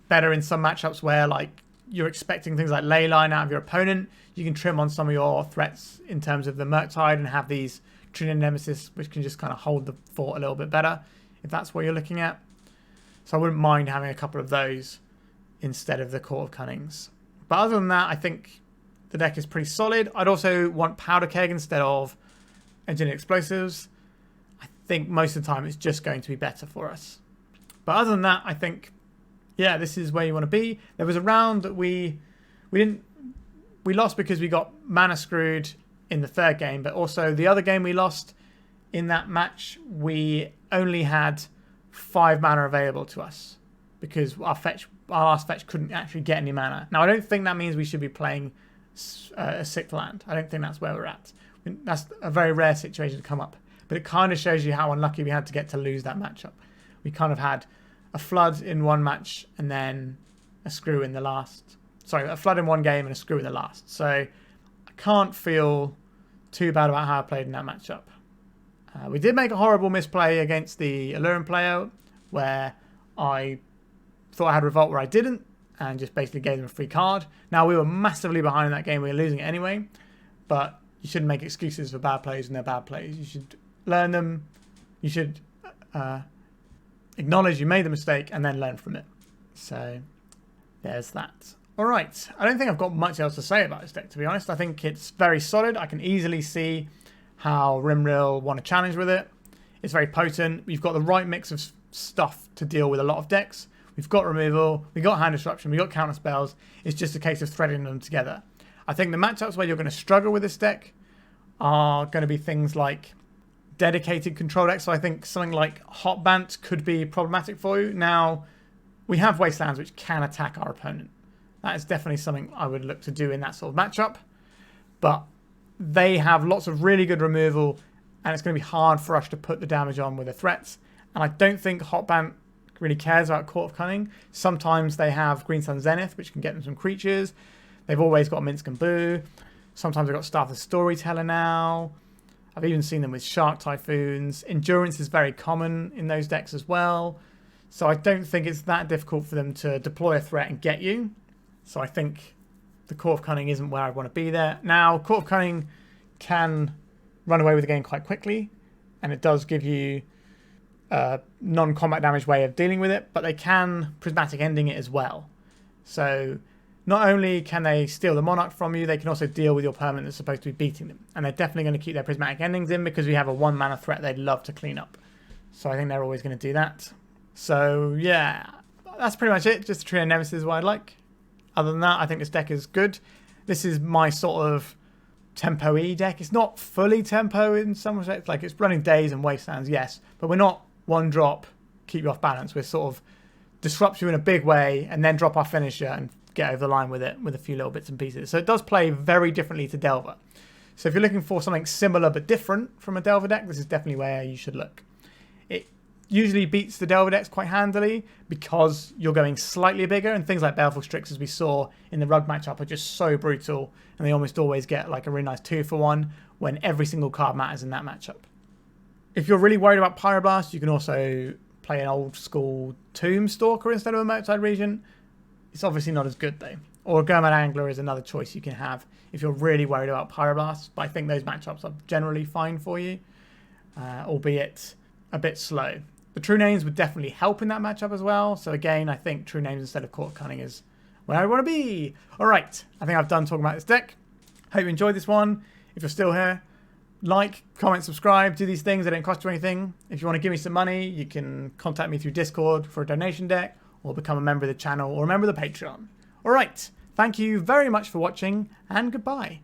better in some matchups where like you're expecting things like Leyline out of your opponent. You can trim on some of your threats in terms of the Murktide and have these True Name Nemesis, which can just kind of hold the fort a little bit better, if that's what you're looking at. So I wouldn't mind having a couple of those instead of the Court of Cunnings. But other than that, I think the deck is pretty solid. I'd also want Powder Keg instead of Engineered Explosives. I think most of the time it's just going to be better for us. But other than that, I think, yeah, this is where you want to be. There was a round that we lost because we got mana screwed in the 3rd game, but also the other game we lost in that match, we only had 5 mana available to us because our last fetch couldn't actually get any mana. Now, I don't think that means we should be playing a 6th land. I don't think that's where we're at. That's a very rare situation to come up, but it kind of shows you how unlucky we had to get to lose that matchup. We kind of had a flood in one match and then a screw in the last. Sorry, a flood in one game and a screw in the last. So I can't feel too bad about how I played in that matchup. We did make a horrible misplay against the Alluring player where I thought I had Revolt where I didn't, and just basically gave them a free card. Now, we were massively behind in that game. We were losing it anyway, but you shouldn't make excuses for bad plays when they're bad plays. You should learn them. You should acknowledge you made the mistake and then learn from it. So there's that. All right. I don't think I've got much else to say about this deck, to be honest. I think it's very solid. I can easily see how Rimril want to challenge with it. It's very potent. We've got the right mix of stuff to deal with a lot of decks. We've got removal, we've got hand disruption, we've got counter spells. It's just a case of threading them together. I think the matchups where you're going to struggle with this deck are going to be things like dedicated control decks. So I think something like Hot Bant could be problematic for you. Now, we have Wastelands which can attack our opponent. That is definitely something I would look to do in that sort of matchup. But they have lots of really good removal, and it's going to be hard for us to put the damage on with the threats. And I don't think Hot Bant really cares about Court of Cunning. Sometimes they have Green Sun Zenith, which can get them some creatures. They've always got Minsk and Boo. Sometimes they've got Staff the Storyteller now. I've even seen them with Shark Typhoons. Endurance is very common in those decks as well. So I don't think it's that difficult for them to deploy a threat and get you. So I think the Court of Cunning isn't where I want to be there. Now, Court of Cunning can run away with the game quite quickly, and it does give you non-combat damage way of dealing with it, but they can prismatic ending it as well. So not only can they steal the Monarch from you, they can also deal with your permanent that's supposed to be beating them. And they're definitely going to keep their prismatic endings in because we have a 1-mana threat they'd love to clean up. So I think they're always going to do that. So yeah, that's pretty much it. Just a Trio Nemesis is what I'd like. Other than that, I think this deck is good. This is my sort of tempo-y deck. It's not fully tempo in some respects. Like, it's running Daze and Wastelands, yes, but we're not one drop, keep you off balance. We're sort of disrupt you in a big way and then drop our finisher and get over the line with it with a few little bits and pieces. So it does play very differently to Delver. So if you're looking for something similar but different from a Delver deck, this is definitely where you should look. It usually beats the Delver decks quite handily because you're going slightly bigger, and things like Baleful Strix, as we saw in the Rug matchup, are just so brutal, and they almost always get like a really nice 2-for-1 when every single card matters in that matchup. If you're really worried about Pyroblast, you can also play an old school Tomb Stalker instead of a Murktide Regent. It's obviously not as good though. Or a Gurmad Angler is another choice you can have if you're really worried about Pyroblast. But I think those matchups are generally fine for you, albeit a bit slow. The True Names would definitely help in that matchup as well. So again, I think True Names instead of Court of Cunning is where I want to be. All right, I think I've done talking about this deck. Hope you enjoyed this one. If you're still here, like, comment, subscribe, do these things. They don't cost you anything. If you want to give me some money, you can contact me through Discord for a donation deck, or become a member of the channel, or a member of the Patreon. All right, thank you very much for watching, and goodbye.